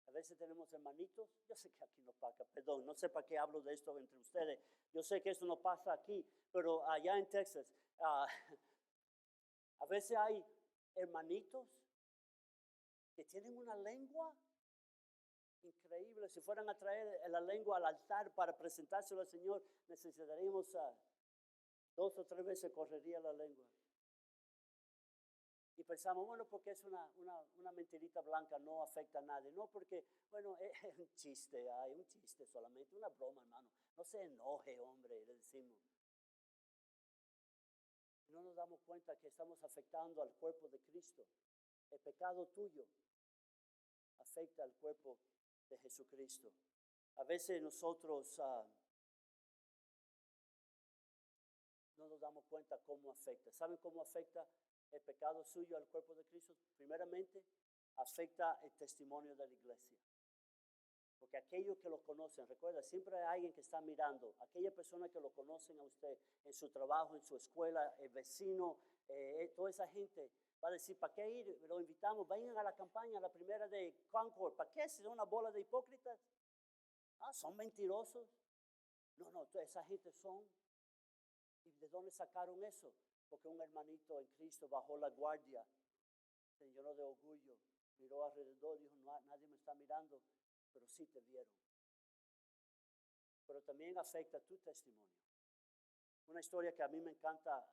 A veces tenemos hermanitos, yo sé que aquí no pasa, perdón, no sé para qué hablo de esto entre ustedes. Yo sé que esto no pasa aquí, pero allá en Texas, a veces hay hermanitos que tienen una lengua increíble. Si fueran a traer la lengua al altar para presentárselo al Señor, necesitaríamos 2 o 3 veces correría la lengua. Y pensamos, bueno, porque es una mentirita blanca, no afecta a nadie. No, porque, bueno, es un chiste, hay un chiste solamente, una broma, hermano. No se enoje, hombre, le decimos. No nos damos cuenta que estamos afectando al cuerpo de Cristo. El pecado tuyo afecta al cuerpo de Jesucristo. A veces nosotros no nos damos cuenta cómo afecta. ¿Saben cómo afecta el pecado suyo al cuerpo de Cristo? Primeramente, afecta el testimonio de la iglesia. Porque aquellos que lo conocen, recuerda, siempre hay alguien que está mirando. Aquella persona que lo conocen a usted en su trabajo, en su escuela, el vecino, toda esa gente va a decir, ¿para qué ir? Lo invitamos, vayan a la campaña, la primera de Concord. ¿Para qué? ¿Son una bola de hipócritas? ¿Son mentirosos? No, esa gente son. ¿Y de dónde sacaron eso? Porque un hermanito en Cristo bajó la guardia, se llenó de orgullo, miró alrededor y dijo, no, nadie me está mirando, pero sí te vieron. Pero también afecta tu testimonio. Una historia que a mí me encanta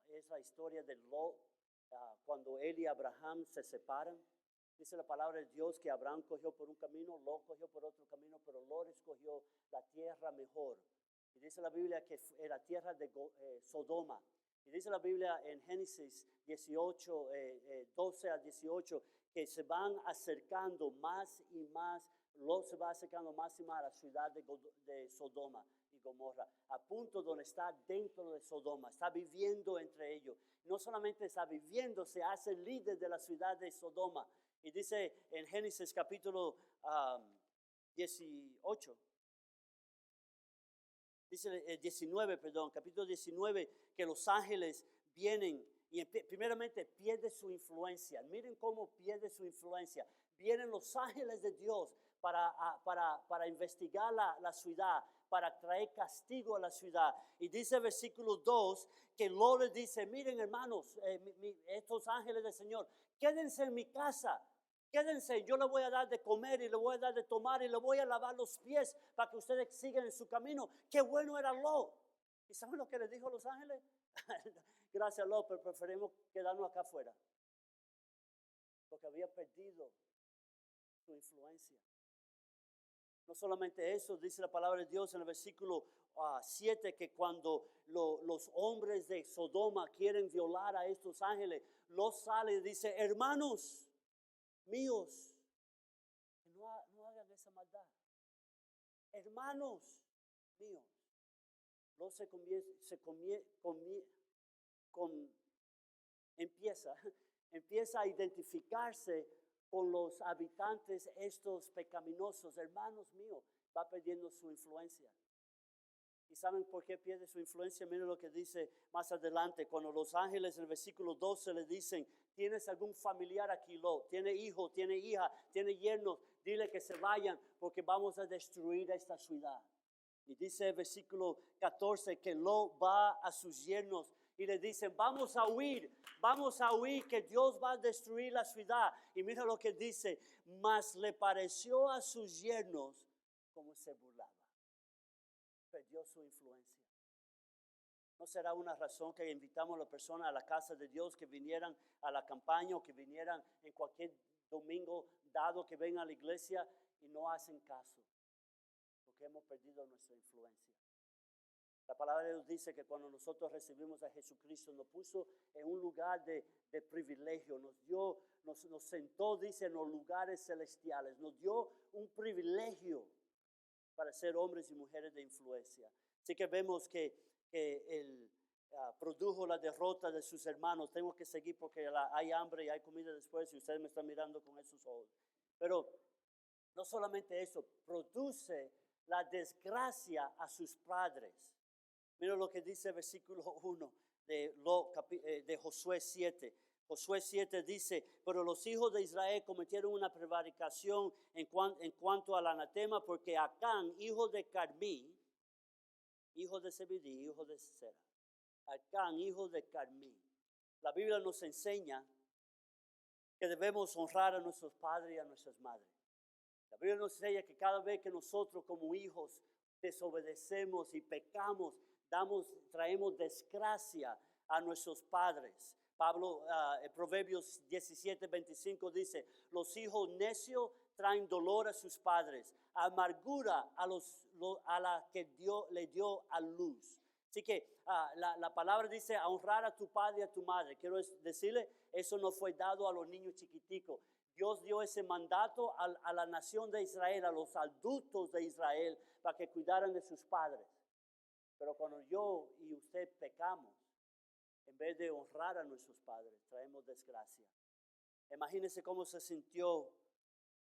es la historia de Lot, cuando él y Abraham se separan. Dice la palabra de Dios que Abraham cogió por un camino, Lot cogió por otro camino, pero Lot escogió la tierra mejor. Y dice la Biblia que era la tierra de Sodoma. Y dice la Biblia en Génesis 18, 12 a 18, que se van acercando más y más, Lot se va acercando más y más a la ciudad de Sodoma y Gomorra, a punto donde está dentro de Sodoma, está viviendo entre ellos. No solamente está viviendo, se hace líder de la ciudad de Sodoma. Y dice en Génesis capítulo 18, dice 19, perdón, capítulo 19, que los ángeles vienen y primeramente pierde su influencia. Miren cómo pierde su influencia. Vienen los ángeles de Dios para investigar la ciudad, para traer castigo a la ciudad. Y dice el versículo 2 que Lot les dice, miren hermanos, estos ángeles del Señor, quédense en mi casa. Quédense, yo le voy a dar de comer y le voy a dar de tomar y le voy a lavar los pies para que ustedes sigan en su camino. Qué bueno era Lot. ¿Y saben lo que les dijo a los ángeles? Gracias Lot, pero preferimos quedarnos acá afuera. Porque había perdido su influencia. No solamente eso, dice la palabra de Dios en el versículo 7, que cuando los hombres de Sodoma quieren violar a estos ángeles, Lot sale y dice, hermanos míos, no hagan esa maldad. Hermanos míos. Lot empieza a identificarse con los habitantes estos pecaminosos. Hermanos míos, va perdiendo su influencia. ¿Y saben por qué pierde su influencia? Miren lo que dice más adelante. Cuando los ángeles en el versículo 12 le dicen, ¿tienes algún familiar aquí, Lot? ¿Tiene hijo, tiene hija, tiene yernos? Dile que se vayan porque vamos a destruir esta ciudad. Y dice el versículo 14 que Lot va a sus yernos y le dicen, vamos a huir que Dios va a destruir la ciudad. Y mira lo que dice, mas le pareció a sus yernos como se burlaba. Perdió su influencia. ¿No será una razón que invitamos a las personas a la casa de Dios que vinieran a la campaña o que vinieran en cualquier domingo dado que vengan a la iglesia y no hacen caso? Porque hemos perdido nuestra influencia. La palabra de Dios dice que cuando nosotros recibimos a Jesucristo nos puso en un lugar de privilegio, nos sentó, dice, en los lugares celestiales, nos dio un privilegio para ser hombres y mujeres de influencia. Así que vemos que él produjo la derrota de sus hermanos. Tengo que seguir porque hay hambre y hay comida después y ustedes me están mirando con esos ojos. Pero no solamente eso, produce la desgracia a sus padres. Mira lo que dice el versículo 1 de Josué 7. Josué 7 dice, pero los hijos de Israel cometieron una prevaricación en cuanto al anatema, porque Acán, hijo de Carmí, hijo de Zebedí, hijo de Sera, Acán, hijo de Carmí. La Biblia nos enseña que debemos honrar a nuestros padres y a nuestras madres. La Biblia nos enseña que cada vez que nosotros como hijos desobedecemos y pecamos, traemos desgracia a nuestros padres. Pablo, en Proverbios 17:25 dice, los hijos necios traen dolor a sus padres, amargura a la que Dios le dio a luz. Así que la palabra dice a honrar a tu padre y a tu madre. Quiero decirle, eso no fue dado a los niños chiquiticos. Dios dio ese mandato a la nación de Israel, a los adultos de Israel, para que cuidaran de sus padres. Pero cuando yo y usted pecamos, en vez de honrar a nuestros padres, traemos desgracia. Imagínense cómo se sintió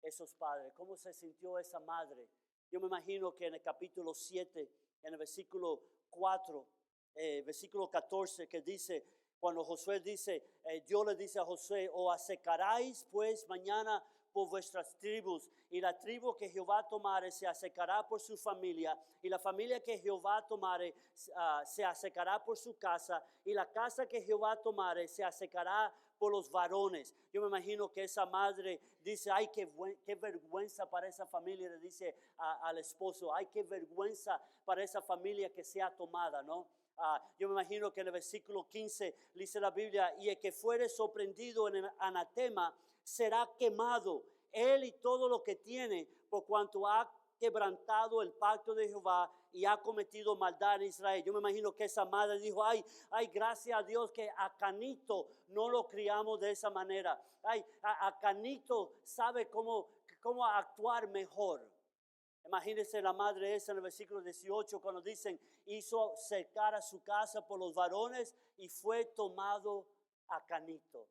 esos padres, cómo se sintió esa madre. Yo me imagino que en el capítulo 7, en el versículo 4, versículo 14, que dice, cuando Josué dice, Dios le dice a Josué, o asecaráis pues mañana por vuestras tribus, y la tribu que Jehová tomare se asecará por su familia, y la familia que Jehová tomare se asecará por su casa, y la casa que Jehová tomare se asecará por los varones. Yo me imagino que esa madre dice, ay, qué vergüenza para esa familia, le dice al esposo, ay, qué vergüenza para esa familia que sea tomada, ¿no? Yo me imagino que en el versículo 15 dice la Biblia, y el que fuere sorprendido en el anatema será quemado, él y todo lo que tiene, por cuanto ha quebrantado el pacto de Jehová y ha cometido maldad en Israel. Yo me imagino que esa madre dijo, ay, gracias a Dios que a Canito no lo criamos de esa manera. Ay, a Canito sabe cómo actuar mejor. Imagínense la madre esa en el versículo 18 cuando dicen, hizo cercar a su casa por los varones y fue tomado a Canito.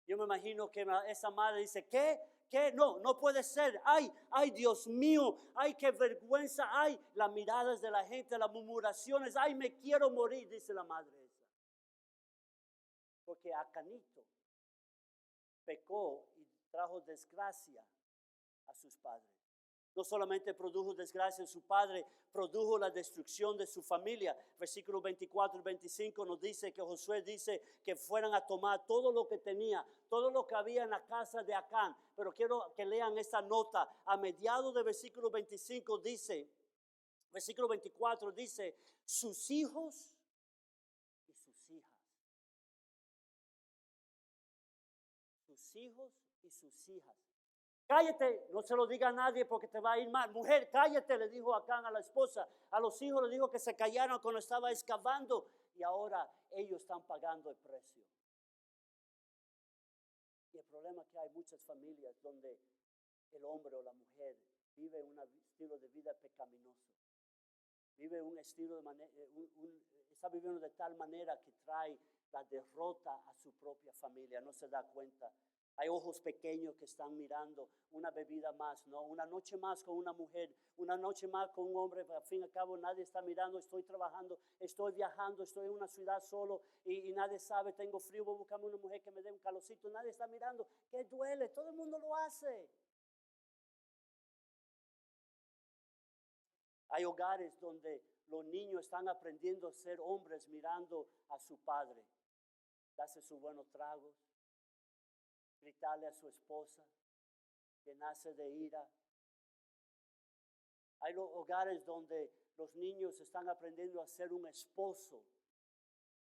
Yo me imagino que esa madre dice, ¿qué? ¿Qué? No, no puede ser. Ay, ay, Dios mío. Ay, qué vergüenza. Ay, las miradas de la gente, las murmuraciones. Ay, me quiero morir, dice la madre esa. Porque Acanito pecó y trajo desgracia a sus padres. No solamente produjo desgracia a su padre, produjo la destrucción de su familia. Versículos 24 y 25 nos dice que Josué dice que fueran a tomar todo lo que tenía, todo lo que había en la casa de Acán. Pero quiero que lean esta nota. A mediados de versículo 25 dice, versículo 24 dice, sus hijos y sus hijas. Sus hijos y sus hijas. Cállate, no se lo diga a nadie porque te va a ir mal. Mujer, cállate, le dijo Acán a la esposa. A los hijos le dijo que se callaran cuando estaba excavando. Y ahora ellos están pagando el precio. Y el problema es que hay muchas familias donde el hombre o la mujer vive un estilo de vida pecaminoso. Vive un estilo de manera, está viviendo de tal manera que trae la derrota a su propia familia. No se da cuenta. Hay ojos pequeños que están mirando una bebida más, ¿no? Una noche más con una mujer, una noche más con un hombre, pero al fin y al cabo nadie está mirando, estoy trabajando, estoy viajando, estoy en una ciudad solo y nadie sabe, tengo frío, voy a buscarme una mujer que me dé un calorcito, nadie está mirando, que duele, todo el mundo lo hace. Hay hogares donde los niños están aprendiendo a ser hombres mirando a su padre, darse sus buenos tragos, gritarle a su esposa, llenarse de ira. Hay hogares donde los niños están aprendiendo a ser un esposo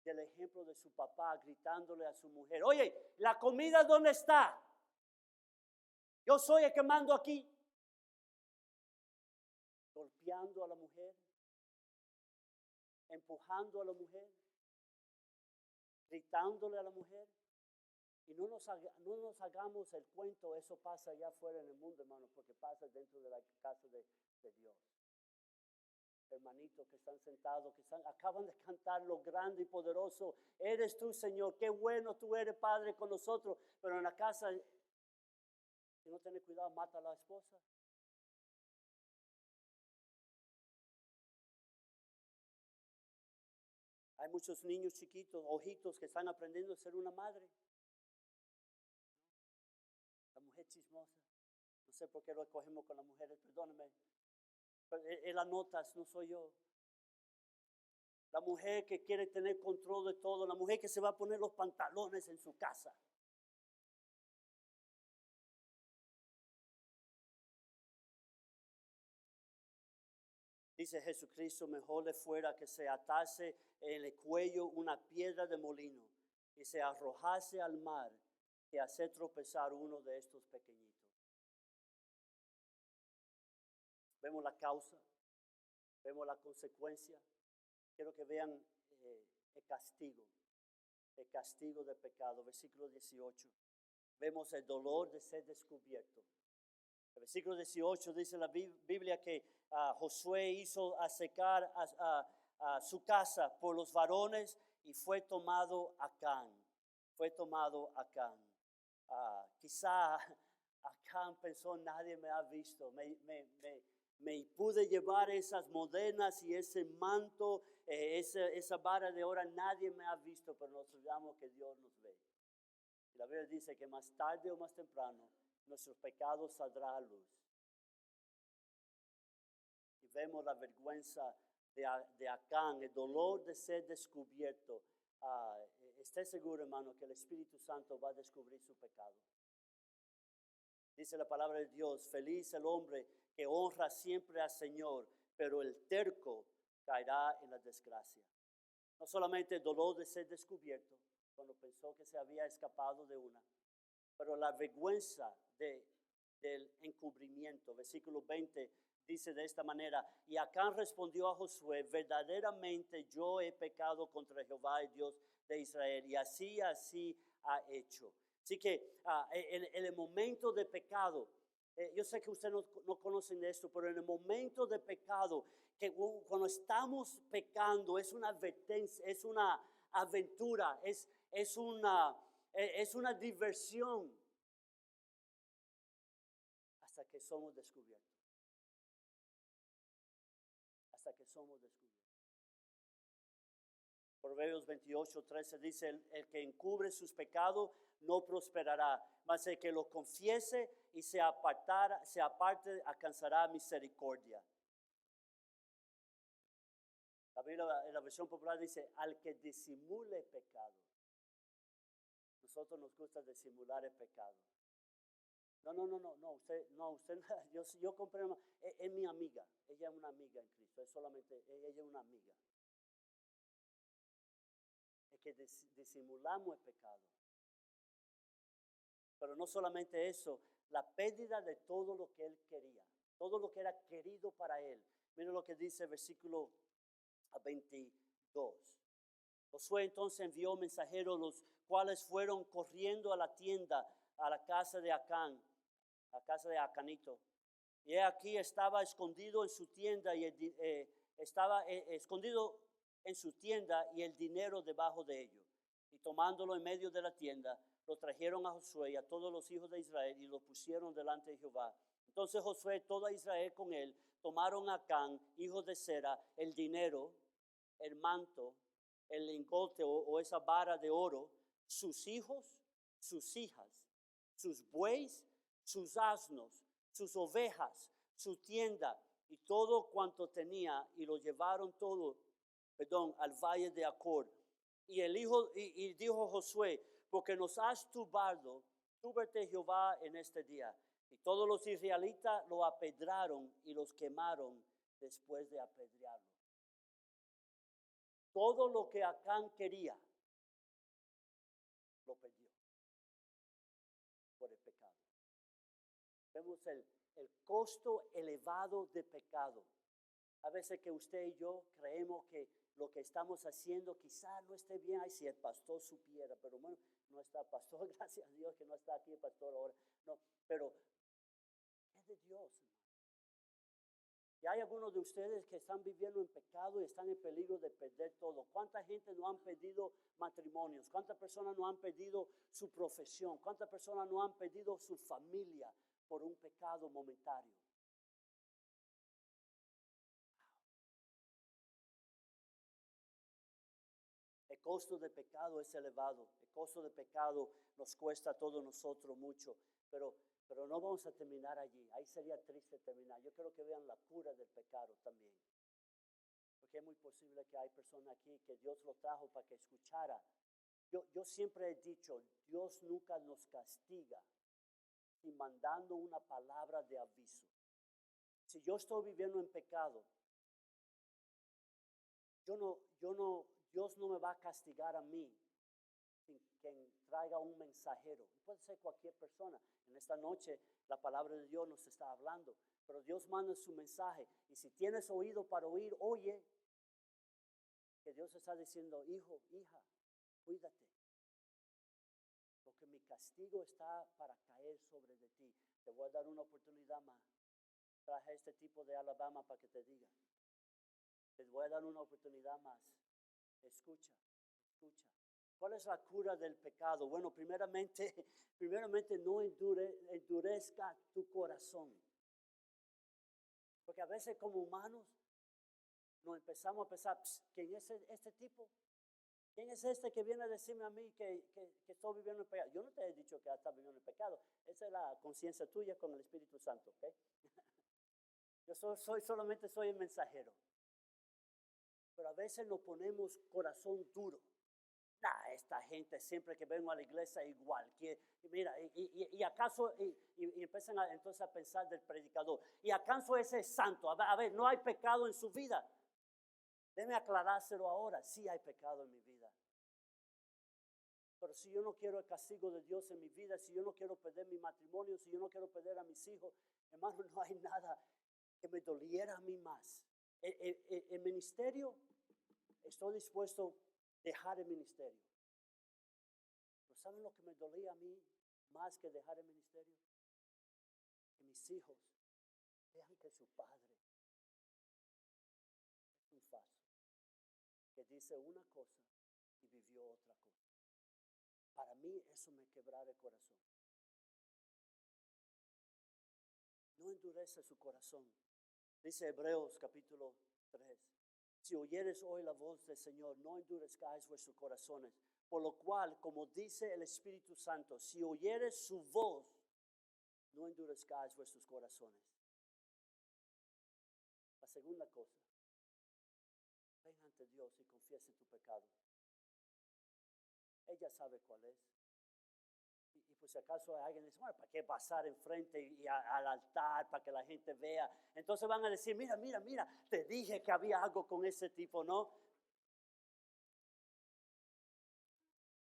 del ejemplo de su papá, gritándole a su mujer, oye, ¿la comida dónde está? Yo soy el que mando aquí. Golpeando a la mujer, empujando a la mujer, gritándole a la mujer. Y no nos hagamos el cuento, eso pasa allá afuera en el mundo, hermano, porque pasa dentro de la casa de Dios. Hermanitos que están sentados, acaban de cantar lo grande y poderoso. Eres tú, Señor, qué bueno tú eres, Padre, con nosotros. Pero en la casa, si no tienes cuidado, mata a la esposa. Hay muchos niños chiquitos, ojitos, que están aprendiendo a ser una madre. La mujer chismosa. No sé por qué lo escogemos con las mujeres, perdónenme. Pero él las notas, no soy yo. La mujer que quiere tener control de todo, la mujer que se va a poner los pantalones en su casa. Dice Jesucristo, mejor le fuera que se atase en el cuello una piedra de molino y se arrojase al mar que hacer tropezar uno de estos pequeñitos. Vemos la causa, vemos la consecuencia. Quiero que vean el castigo del pecado. Versículo 18. Vemos el dolor de ser descubierto. El versículo 18 dice la Biblia que Josué hizo a secar a su casa por los varones y fue tomado Acán. Quizá Acán pensó, nadie me ha visto, me pude llevar esas modernas y ese manto, esa vara de oro, nadie me ha visto, pero nos olvidamos que Dios nos ve. Y la Biblia dice que más tarde o más temprano nuestros pecados saldrán a luz. Y vemos la vergüenza de Acán, el dolor de ser descubierto. Esté seguro, hermano, que el Espíritu Santo va a descubrir su pecado. Dice la palabra de Dios, feliz el hombre que honra siempre al Señor, pero el terco caerá en la desgracia. No solamente el dolor de ser descubierto, cuando pensó que se había escapado de una, pero la vergüenza del encubrimiento. Versículo 20 dice de esta manera, y Acán respondió a Josué, verdaderamente yo he pecado contra Jehová, el Dios de Israel, y así ha hecho. Así que en el momento de pecado, yo sé que ustedes no conocen de esto, pero en el momento de pecado, que cuando estamos pecando, es una advertencia, es una aventura, es una Es una diversión hasta que somos descubiertos. Hasta que somos descubiertos. Proverbios 28:13 dice, el que encubre sus pecados no prosperará, mas el que lo confiese y se aparte alcanzará misericordia. La Biblia en la versión popular dice, al que disimule pecado. Nosotros nos gusta disimular el pecado. No, usted, yo compré es mi amiga, ella es una amiga en Cristo, ella es una amiga. Es que disimulamos el pecado. Pero no solamente eso, la pérdida de todo lo que él quería, todo lo que era querido para él. Miren lo que dice el versículo 22. Josué entonces envió mensajeros, los cuales fueron corriendo a la tienda, a la casa de Acán, a la casa de Acanito. Y aquí estaba escondido en su tienda y el dinero debajo de ellos. Y tomándolo en medio de la tienda, lo trajeron a Josué y a todos los hijos de Israel y lo pusieron delante de Jehová. Entonces Josué, toda Israel con él, tomaron a Acán, hijo de Zera, el dinero, el manto, el lingote o esa vara de oro, sus hijos, sus hijas, sus bueyes, sus asnos, sus ovejas, su tienda y todo cuanto tenía, y lo llevaron todo, al valle de Acor. Y dijo Josué, porque nos has turbado, túrbate Jehová en este día. Y todos los israelitas lo apedraron y los quemaron después de apedrearlo. Todo lo que Acán quería, lo perdió por el pecado. Vemos el costo elevado de pecado. A veces que usted y yo creemos que lo que estamos haciendo quizás no esté bien. Ay, si el pastor supiera, pero bueno, no está pastor, gracias a Dios que no está aquí el pastor ahora. No, pero es de Dios. Y hay algunos de ustedes que están viviendo en pecado y están en peligro de perder todo. ¿Cuánta gente no han perdido matrimonios? ¿Cuántas personas no han perdido su profesión? ¿Cuántas personas no han perdido su familia por un pecado momentario? El costo de pecado es elevado. El costo de pecado nos cuesta a todos nosotros mucho. Pero no vamos a terminar allí. Ahí sería triste terminar. Yo quiero que vean la cura del pecado también. Porque es muy posible que hay personas aquí que Dios lo trajo para que escuchara. Yo siempre he dicho, Dios nunca nos castiga sin mandando una palabra de aviso. Si yo estoy viviendo en pecado, Dios no me va a castigar a mí sin que traiga un mensajero. Puede ser cualquier persona. En esta noche la palabra de Dios nos está hablando, pero Dios manda su mensaje. Y si tienes oído para oír, oye. Que Dios está diciendo, hijo, hija, cuídate. Porque mi castigo está para caer sobre de ti. Te voy a dar una oportunidad más. Traje a este tipo de Alabama para que te diga. Les voy a dar una oportunidad más. Escucha. ¿Cuál es la cura del pecado? Bueno, primeramente no endurezca tu corazón. Porque a veces como humanos nos empezamos a pensar, ¿quién es este tipo? ¿Quién es este que viene a decirme a mí que estoy viviendo en pecado? Yo no te he dicho que estás viviendo en pecado. Esa es la conciencia tuya con el Espíritu Santo, ¿ok? Yo solamente soy el mensajero. Pero a veces nos ponemos corazón duro. Esta gente siempre que vengo a la iglesia igual. Mira, y acaso, y empiezan entonces a pensar del predicador. ¿Y acaso ese es santo? A ver, no hay pecado en su vida. Déjeme aclarárselo ahora. Sí hay pecado en mi vida. Pero si yo no quiero el castigo de Dios en mi vida, si yo no quiero perder mi matrimonio, si yo no quiero perder a mis hijos, hermano, no hay nada que me doliera a mí más. El ministerio, estoy dispuesto a dejar el ministerio. ¿No saben lo que me dolía a mí más que dejar el ministerio? Que mis hijos vean que su padre es un falso, que dice una cosa y vivió otra cosa. Para mí eso me quebrara el corazón. No endurece su corazón. Dice Hebreos capítulo 3. Si oyeres hoy la voz del Señor, no endurezcáis vuestros corazones. Por lo cual, como dice el Espíritu Santo, si oyeres su voz, no endurezcáis vuestros corazones. La segunda cosa, ven ante Dios y confiese tu pecado. Ella sabe cuál es. Y pues si acaso alguien dice, bueno, ¿para qué pasar enfrente y al altar para que la gente vea? Entonces van a decir, mira, te dije que había algo con ese tipo, ¿no?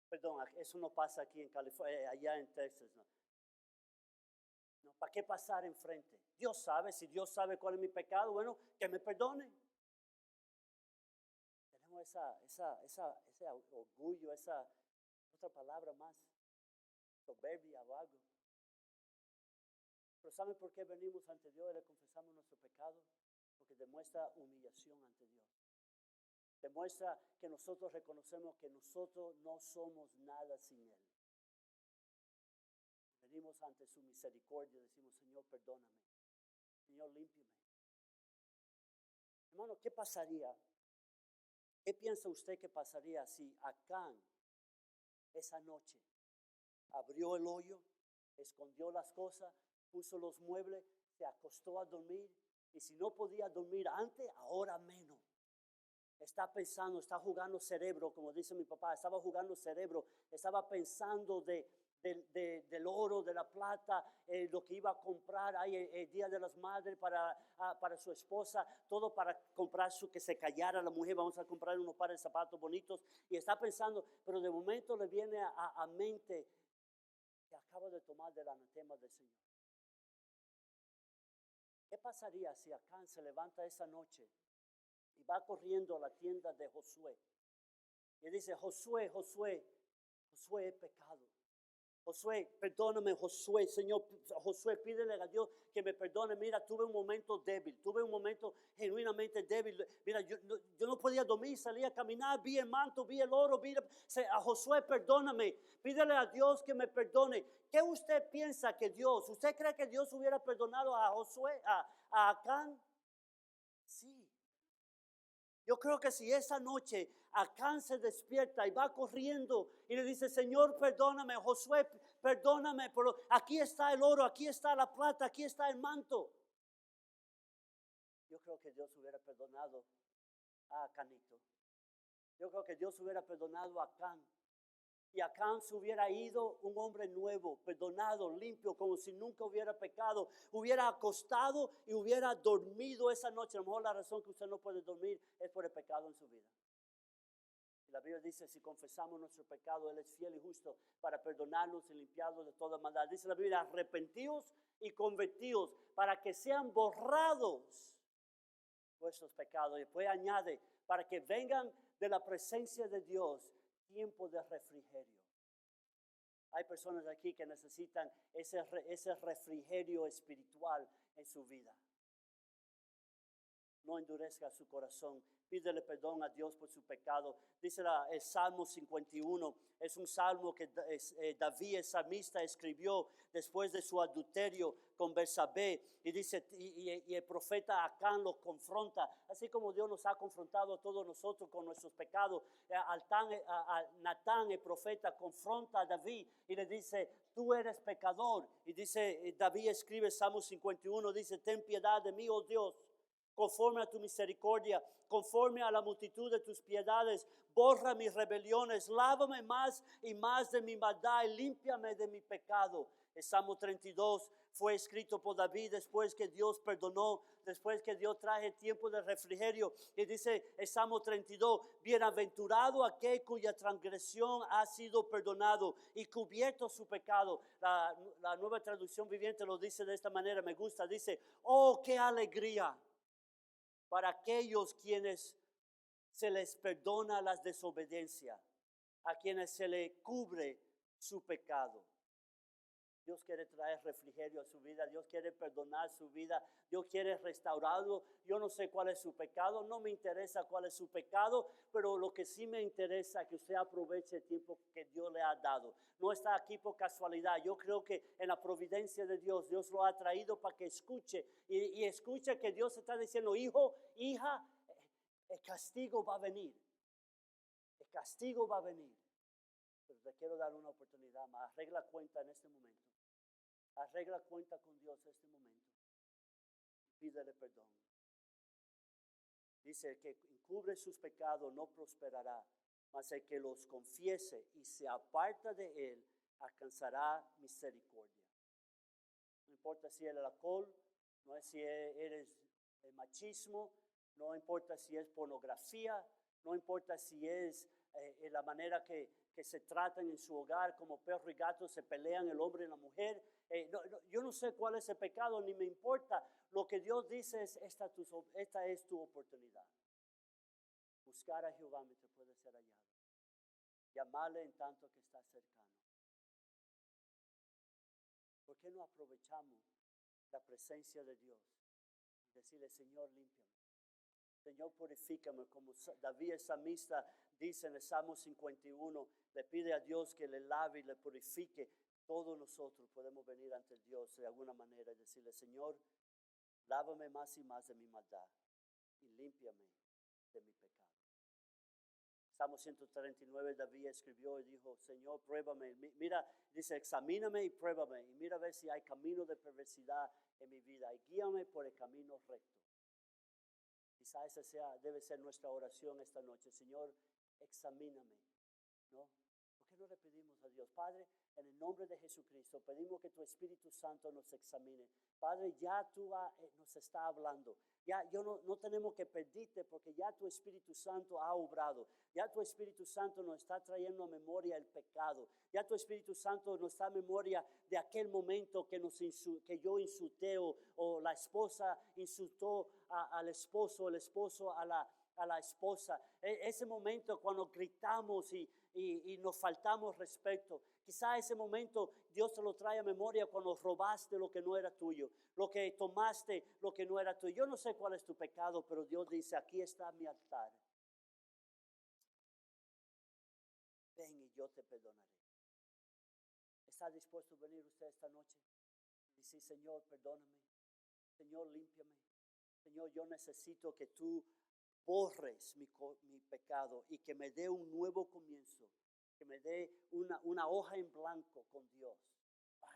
Perdón, eso no pasa aquí en California, allá en Texas, ¿no? No, ¿para qué pasar enfrente? Dios sabe, si Dios sabe cuál es mi pecado, bueno, que me perdone. Tenemos ese orgullo, esa otra palabra más, soberbia o algo. Pero ¿saben por qué venimos ante Dios y le confesamos nuestro pecado? Porque demuestra humillación ante Dios. Demuestra que nosotros reconocemos que nosotros no somos nada sin Él. Venimos ante su misericordia y decimos, Señor, perdóname. Señor, límpiame. Hermano, ¿qué pasaría? ¿Qué piensa usted que pasaría si Acán esa noche abrió el hoyo, escondió las cosas, puso los muebles, se acostó a dormir? Y si no podía dormir antes, ahora menos. Está pensando, está jugando cerebro, como dice mi papá, estaba jugando cerebro, estaba pensando del oro, de la plata, lo que iba a comprar ahí el Día de las Madres para su esposa, todo para comprar que se callara la mujer, vamos a comprar unos pares de zapatos bonitos, y está pensando, pero de momento le viene a mente que acaba de tomar del anatema del Señor. ¿Qué pasaría si Acán se levanta esa noche y va corriendo a la tienda de Josué y dice, Josué, he pecado? Josué, perdóname, Josué, Señor, Josué, pídele a Dios que me perdone. Mira, tuve un momento débil, tuve un momento genuinamente débil. Mira, yo no podía dormir, salía a caminar, vi el manto, vi el oro, a Josué, perdóname, pídele a Dios que me perdone. ¿Qué usted piensa que Dios, usted cree que Dios hubiera perdonado a Josué, a Acán? Sí. Yo creo que si esa noche Acán se despierta y va corriendo y le dice, Señor, perdóname, Josué, perdóname, pero aquí está el oro, aquí está la plata, aquí está el manto. Yo creo que Dios hubiera perdonado a Acanito. Yo creo que Dios hubiera perdonado a Acán. Y Acán se hubiera ido un hombre nuevo, perdonado, limpio, como si nunca hubiera pecado. Hubiera acostado y hubiera dormido esa noche. A lo mejor la razón que usted no puede dormir es por el pecado en su vida. Y la Biblia dice, si confesamos nuestro pecado, Él es fiel y justo para perdonarnos y limpiarnos de toda maldad. Dice la Biblia, arrepentidos y convertidos para que sean borrados vuestros pecados. Y después añade, para que vengan de la presencia de Dios tiempo de refrigerio. Hay personas aquí que necesitan ese refrigerio espiritual en su vida. No endurezca su corazón. Pídele perdón a Dios por su pecado. Dice el Salmo 51. Es un salmo que David, el salmista, escribió después de su adulterio con Bersabé. Y dice, y el profeta Acán lo confronta. Así como Dios nos ha confrontado a todos nosotros con nuestros pecados. Natán, el profeta, confronta a David y le dice, tú eres pecador. Y dice, David escribe Salmo 51, dice, ten piedad de mí, oh Dios, conforme a tu misericordia, conforme a la multitud de tus piedades, borra mis rebeliones, lávame más y más de mi maldad y límpiame de mi pecado. El Salmo 32 fue escrito por David después que Dios perdonó, después que Dios traje tiempo de refrigerio. Y dice el Salmo 32, bienaventurado aquel cuya transgresión ha sido perdonado y cubierto su pecado. La Nueva Traducción Viviente lo dice de esta manera, me gusta, dice, oh, qué alegría para aquellos quienes se les perdona las desobediencias, a quienes se les cubre su pecado. Dios quiere traer refrigerio a su vida. Dios quiere perdonar su vida. Dios quiere restaurarlo. Yo no sé cuál es su pecado. No me interesa cuál es su pecado. Pero lo que sí me interesa es que usted aproveche el tiempo que Dios le ha dado. No está aquí por casualidad. Yo creo que en la providencia de Dios, Dios lo ha traído para que escuche. Y escuche que Dios está diciendo, hijo, hija, el castigo va a venir. El castigo va a venir. Pero te quiero dar una oportunidad más. Arregla cuenta en este momento. Arregla cuenta con Dios en este momento. Pídele perdón. Dice, el que encubre sus pecados no prosperará, mas el que los confiese y se aparta de él alcanzará misericordia. No importa si es el alcohol, no es si eres el machismo, no importa si es pornografía, no importa si es la manera que se tratan en su hogar como perro y gato se pelean el hombre y la mujer. Yo no sé cuál es el pecado, ni me importa. Lo que Dios dice es, esta es tu oportunidad. Buscar a Jehová mientras puede ser hallado. Llamarle en tanto que está cercano. ¿Por qué no aprovechamos la presencia de Dios? Decirle, Señor, límpiame. Señor, purifícame. Como David el salmista dice en el Salmo 51, le pide a Dios que le lave y le purifique. Todos nosotros podemos venir ante Dios de alguna manera y decirle, Señor, lávame más y más de mi maldad y límpiame de mi pecado. Salmo 139, David escribió y dijo, Señor, pruébame. Mira, dice, examíname y pruébame. Y mira a ver si hay camino de perversidad en mi vida. Y guíame por el camino recto. Quizá esa debe ser nuestra oración esta noche. Señor, examíname, ¿no? ¿Por qué no le pedimos a Dios? Padre, en el nombre de Jesucristo, pedimos que tu Espíritu Santo nos examine. Padre, ya tú nos está hablando. Ya no tenemos que pedirte porque ya tu Espíritu Santo ha obrado. Ya tu Espíritu Santo nos está trayendo a memoria el pecado. Ya tu Espíritu Santo nos está a memoria de aquel momento que yo insulté o la esposa insultó al esposo, el esposo a la esposa. Ese momento cuando gritamos y nos faltamos respeto. Quizá ese momento Dios te lo trae a memoria cuando robaste lo que no era tuyo, lo que tomaste lo que no era tuyo. Yo no sé cuál es tu pecado, pero Dios dice, aquí está mi altar. Ven y yo te perdonaré. ¿Está dispuesto a venir usted esta noche? Y decir, Señor, perdóname. Señor, límpiame. Señor, yo necesito que tú borres mi pecado y que me dé un nuevo comienzo, que me dé una hoja en blanco con Dios. Wow.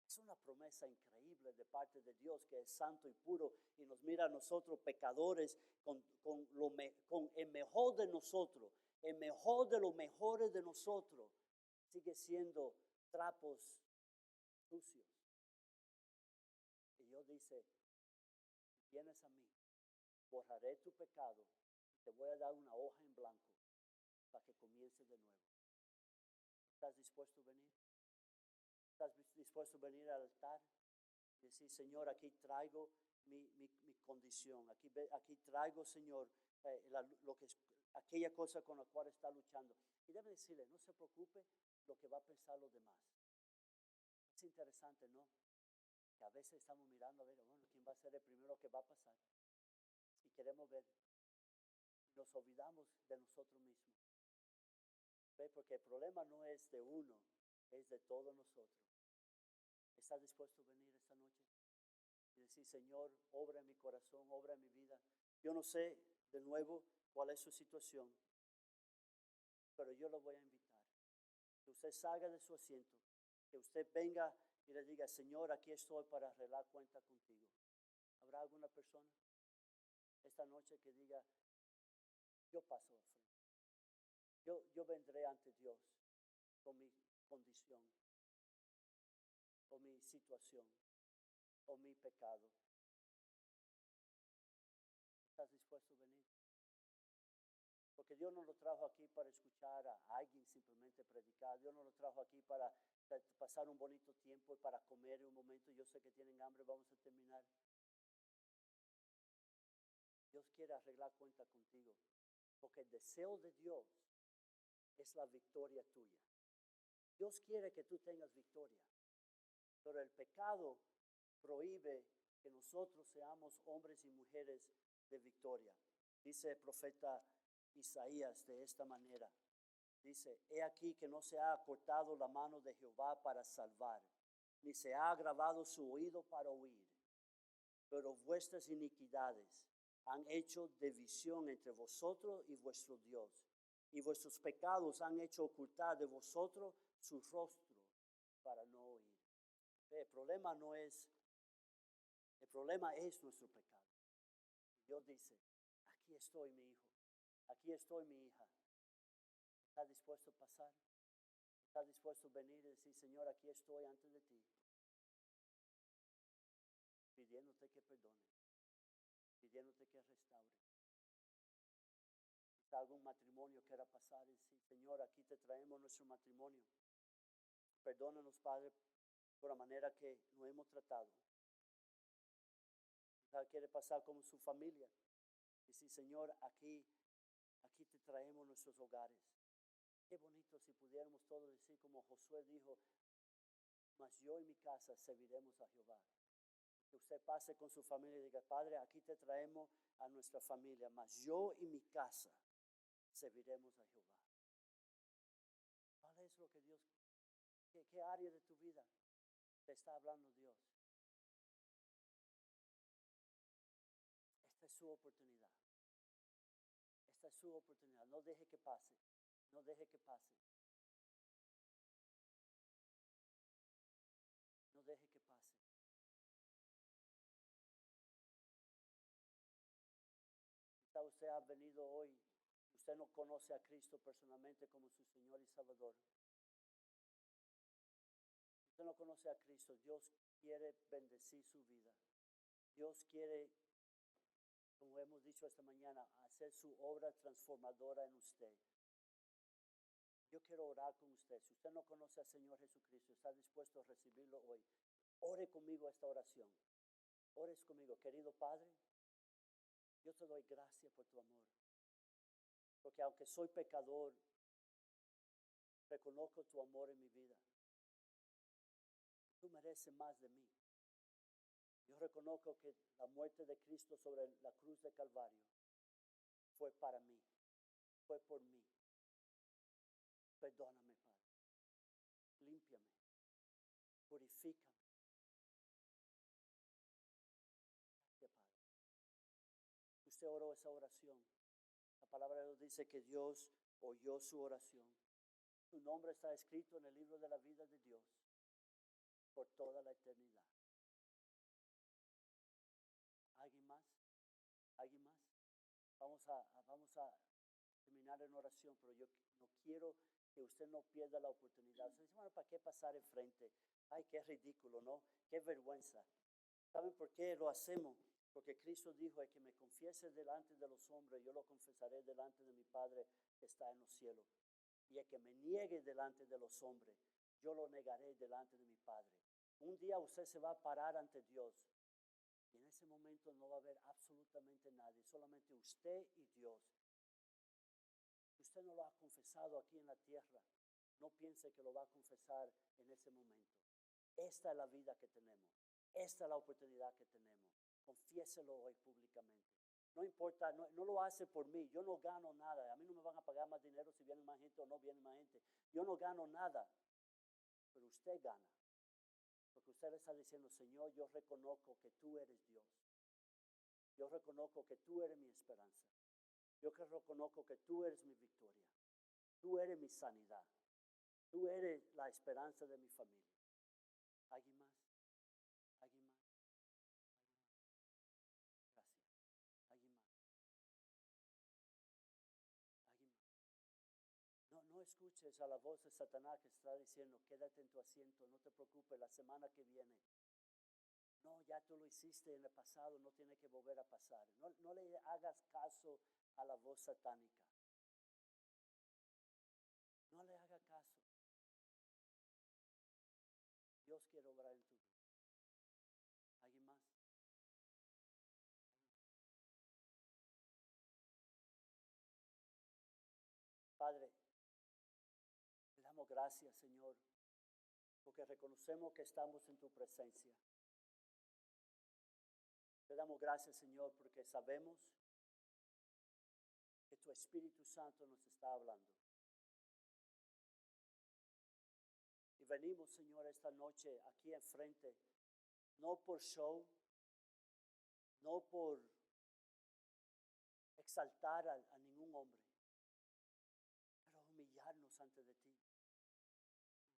Es una promesa increíble de parte de Dios que es santo y puro y nos mira a nosotros pecadores con el mejor de nosotros, el mejor de los mejores de nosotros, sigue siendo trapos sucios. Y Dios dice, si vienes a mí, borraré tu pecado y te voy a dar una hoja en blanco para que comiences de nuevo. ¿Estás dispuesto a venir? ¿Estás dispuesto a venir al altar y decir, Señor, aquí traigo mi condición, aquí traigo, Señor, aquella cosa con la cual está luchando? Y debe decirle, no se preocupe lo que va a pensar los demás. Es interesante, ¿no? Que a veces estamos mirando a ver, bueno, ¿quién va a ser el primero que va a pasar? Y queremos ver, nos olvidamos de nosotros mismos. ¿Ve? Porque el problema no es de uno, es de todos nosotros. ¿Estás dispuesto a venir esta noche? Y decir, Señor, obra en mi corazón, obra en mi vida. Yo no sé, de nuevo, cuál es su situación, pero yo lo voy a invitar. Que usted salga de su asiento, que usted venga y le diga, Señor, aquí estoy para arreglar cuenta contigo. ¿Habrá alguna persona esta noche que diga, yo paso al frente? Yo vendré ante Dios con mi condición, o mi situación, o mi pecado. ¿Estás dispuesto a venir? Porque Dios no lo trajo aquí para escuchar a alguien simplemente predicar. Dios no lo trajo aquí para pasar un bonito tiempo y para comer en un momento. Yo sé que tienen hambre, vamos a terminar. Dios quiere arreglar cuenta contigo. Porque el deseo de Dios es la victoria tuya. Dios quiere que tú tengas victoria. Pero el pecado prohíbe que nosotros seamos hombres y mujeres de victoria. Dice el profeta Isaías de esta manera. Dice, he aquí que no se ha acortado la mano de Jehová para salvar, ni se ha agravado su oído para oír. Pero vuestras iniquidades han hecho división entre vosotros y vuestro Dios, y vuestros pecados han hecho ocultar de vosotros su rostro para no oír. El problema es nuestro pecado. Dios dice, aquí estoy mi hijo, aquí estoy mi hija. ¿Está dispuesto a pasar? ¿Está dispuesto a venir y decir, Señor, aquí estoy ante de ti? Pidiéndote que perdone, pidiéndote que restaure. Si algún matrimonio quiera pasar y decir, Señor, aquí te traemos nuestro matrimonio. Perdónanos, Padre, por la manera que nos hemos tratado. Quizá quiere pasar con su familia. Y decir, Señor, aquí te traemos nuestros hogares. Qué bonito si pudiéramos todos decir como Josué dijo, mas yo y mi casa serviremos a Jehová. Que usted pase con su familia y diga, Padre, aquí te traemos a nuestra familia, mas yo y mi casa serviremos a Jehová. ¿Cuál es lo que Dios, qué área de tu vida te está hablando Dios? Esta es su oportunidad. Esta es su oportunidad. No deje que pase. No deje que pase. No deje que pase. Quizá usted ha venido hoy, usted no conoce a Cristo personalmente como su Señor y Salvador. Usted no conoce a Cristo. Dios quiere bendecir su vida. Dios quiere, como hemos dicho esta mañana, hacer su obra transformadora en usted. Yo quiero orar con usted. Si usted no conoce al Señor Jesucristo, está dispuesto a recibirlo hoy. Ore conmigo esta oración. Ores conmigo, querido Padre. Yo te doy gracias por tu amor. Porque aunque soy pecador, reconozco tu amor en mi vida. Tú mereces más de mí. Yo reconozco que la muerte de Cristo sobre la cruz de Calvario fue para mí, fue por mí. Perdóname, Padre. Límpiame. Purifícame. Gracias, Padre. Usted oró esa oración. La palabra de Dios dice que Dios oyó su oración. Su nombre está escrito en el libro de la vida de Dios por toda la eternidad. ¿Alguien más? ¿Alguien más? Vamos a terminar en oración, pero yo no quiero que usted no pierda la oportunidad. Usted dice, bueno, ¿para qué pasar enfrente? Ay, qué ridículo, ¿no? Qué vergüenza. ¿Saben por qué lo hacemos? Porque Cristo dijo, el que me confiese delante de los hombres, yo lo confesaré delante de mi Padre que está en los cielos. Y el que me niegue delante de los hombres, yo lo negaré delante de mi Padre. Un día usted se va a parar ante Dios. Y en ese momento no va a haber absolutamente nadie, solamente usted y Dios. Usted no lo ha confesado aquí en la tierra. No piense que lo va a confesar en ese momento. Esta es la vida que tenemos. Esta es la oportunidad que tenemos. Confiéselo hoy públicamente. No importa, no lo hace por mí. Yo no gano nada. A mí no me van a pagar más dinero si viene más gente o no viene más gente. Yo no gano nada. Pero usted gana. Porque usted le está diciendo, Señor, yo reconozco que tú eres Dios. Yo reconozco que tú eres mi esperanza. Yo reconozco que tú eres mi victoria. Tú eres mi sanidad. Tú eres la esperanza de mi familia. ¿Alguien más? ¿Alguien más? Gracias. ¿Alguien más? ¿Alguien más? No escuches a la voz de Satanás que está diciendo, quédate en tu asiento, no te preocupes, la semana que viene. No, ya tú lo hiciste en el pasado, no tiene que volver a pasar. No le hagas caso a la voz satánica. No le haga caso. Dios quiere obrar en tu vida. ¿Alguien más? Padre, le damos gracias, Señor, porque reconocemos que estamos en tu presencia. Te damos gracias, Señor, porque sabemos que tu Espíritu Santo nos está hablando. Y venimos, Señor, esta noche aquí enfrente, no por show, no por exaltar a ningún hombre, pero humillarnos ante de ti.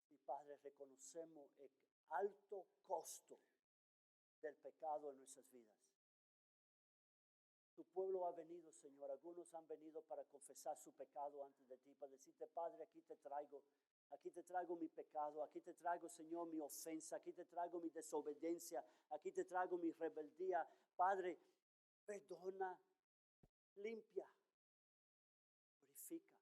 Y Padre, reconocemos el alto costo del pecado en nuestras vidas. Tu pueblo ha venido, Señor, algunos han venido para confesar su pecado antes de ti, para decirte, Padre, aquí te traigo mi pecado, aquí te traigo, Señor, mi ofensa, aquí te traigo mi desobediencia, aquí te traigo mi rebeldía. Padre, perdona, limpia, purifica.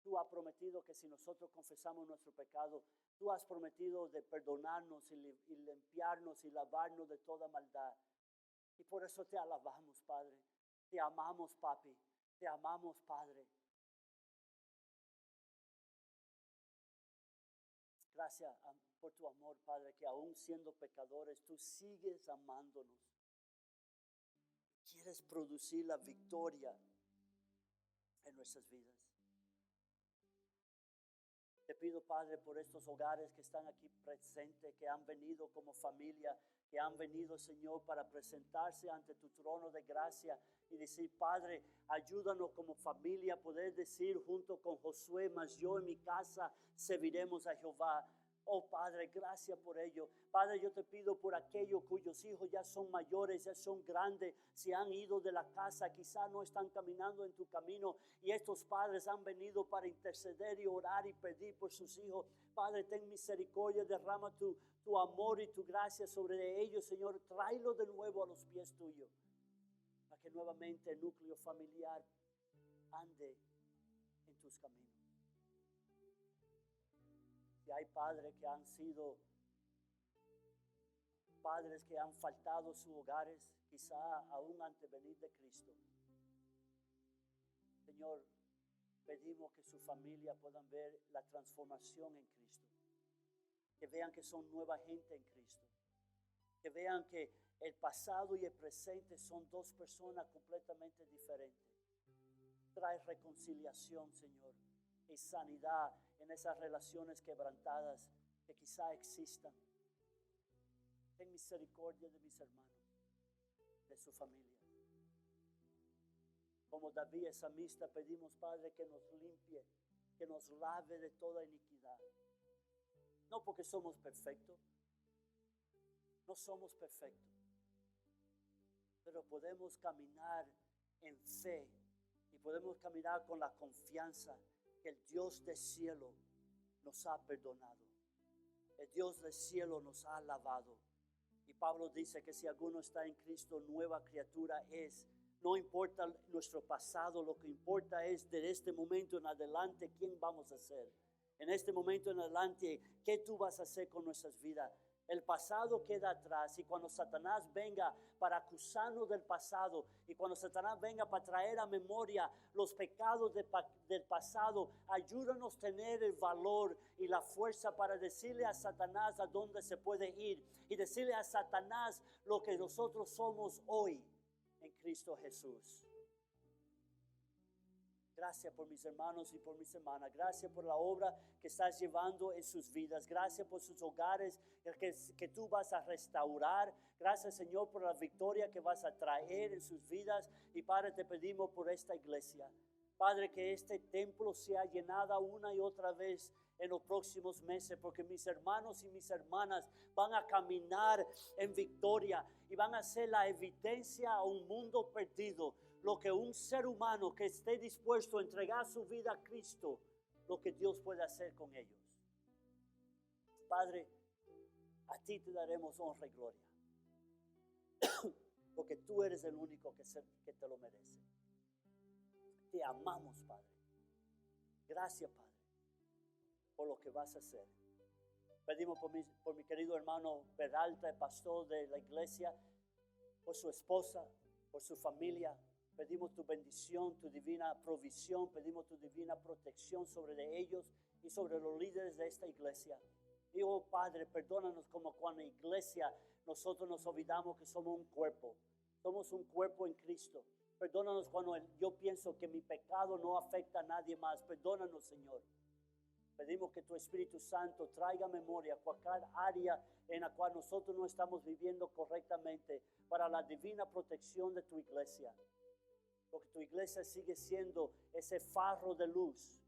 Tú has prometido que si nosotros confesamos nuestro pecado, tú has prometido de perdonarnos y limpiarnos y lavarnos de toda maldad. Y por eso te alabamos, Padre. Te amamos, Papi. Te amamos, Padre. Gracias por tu amor, Padre, que aún siendo pecadores, tú sigues amándonos. Quieres producir la victoria en nuestras vidas. Te pido, Padre, por estos hogares que están aquí presentes, que han venido como familia, que han venido, Señor, para presentarse ante tu trono de gracia y decir, Padre, ayúdanos como familia a poder decir junto con Josué, mas yo en mi casa serviremos a Jehová. Oh Padre, gracias por ello. Padre, yo te pido por aquellos cuyos hijos ya son mayores, ya son grandes, se han ido de la casa, quizás no están caminando en tu camino y estos padres han venido para interceder y orar y pedir por sus hijos. Padre, ten misericordia, derrama tu amor y tu gracia sobre ellos, Señor. Tráelo de nuevo a los pies tuyos, para que nuevamente el núcleo familiar ande en tus caminos. Si hay padres que han sido padres que han faltado sus hogares, quizá aún antes de venir de Cristo, Señor, pedimos que su familia puedan ver la transformación en Cristo, que vean que son nueva gente en Cristo, que vean que el pasado y el presente son dos personas completamente diferentes. Trae reconciliación, Señor, y sanidad en esas relaciones quebrantadas que quizá existan. Ten misericordia de mis hermanos, de su familia. Como David, esa amistad, pedimos, Padre, que nos limpie, que nos lave de toda iniquidad. No porque somos perfectos, no somos perfectos, pero podemos caminar en fe y podemos caminar con la confianza que el Dios del cielo nos ha perdonado. El Dios del cielo nos ha lavado. Y Pablo dice que si alguno está en Cristo, nueva criatura es. No importa nuestro pasado, lo que importa es de este momento en adelante quién vamos a ser. En este momento en adelante, ¿qué tú vas a hacer con nuestras vidas? El pasado queda atrás y cuando Satanás venga para acusarnos del pasado y cuando Satanás venga para traer a memoria los pecados del pasado, ayúdanos a tener el valor y la fuerza para decirle a Satanás a dónde se puede ir y decirle a Satanás lo que nosotros somos hoy en Cristo Jesús. Gracias por mis hermanos y por mis hermanas. Gracias por la obra que estás llevando en sus vidas. Gracias por sus hogares que tú vas a restaurar. Gracias, Señor, por la victoria que vas a traer en sus vidas. Y Padre, te pedimos por esta iglesia. Padre, que este templo sea llenado una y otra vez en los próximos meses, porque mis hermanos y mis hermanas van a caminar en victoria y van a ser la evidencia a un mundo perdido. Lo que un ser humano que esté dispuesto a entregar su vida a Cristo, lo que Dios puede hacer con ellos. Padre, a ti te daremos honra y gloria, porque tú eres el único que te lo merece. Te amamos, Padre. Gracias, Padre, por lo que vas a hacer. Pedimos por mi querido hermano Peralta, el pastor de la iglesia, por su esposa, por su familia. Pedimos tu bendición, tu divina provisión, pedimos tu divina protección sobre ellos y sobre los líderes de esta iglesia. Y oh Padre, perdónanos como cuando en iglesia nosotros nos olvidamos que somos un cuerpo. Somos un cuerpo en Cristo. Perdónanos cuando yo pienso que mi pecado no afecta a nadie más. Perdónanos, Señor. Pedimos que tu Espíritu Santo traiga memoria a cualquier área en la cual nosotros no estamos viviendo correctamente para la divina protección de tu iglesia. Porque tu iglesia sigue siendo ese faro de luz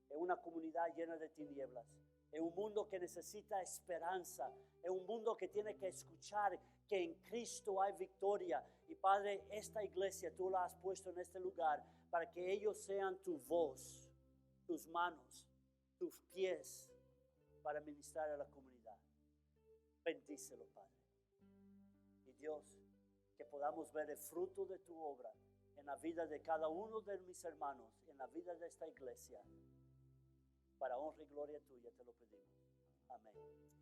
en una comunidad llena de tinieblas. En un mundo que necesita esperanza. En un mundo que tiene que escuchar que en Cristo hay victoria. Y Padre, esta iglesia tú la has puesto en este lugar para que ellos sean tu voz, tus manos, tus pies para ministrar a la comunidad. Bendícelo, Padre. Y Dios, que podamos ver el fruto de tu obra en la vida de cada uno de mis hermanos, en la vida de esta iglesia. Para honra y gloria tuya te lo pedimos. Amén.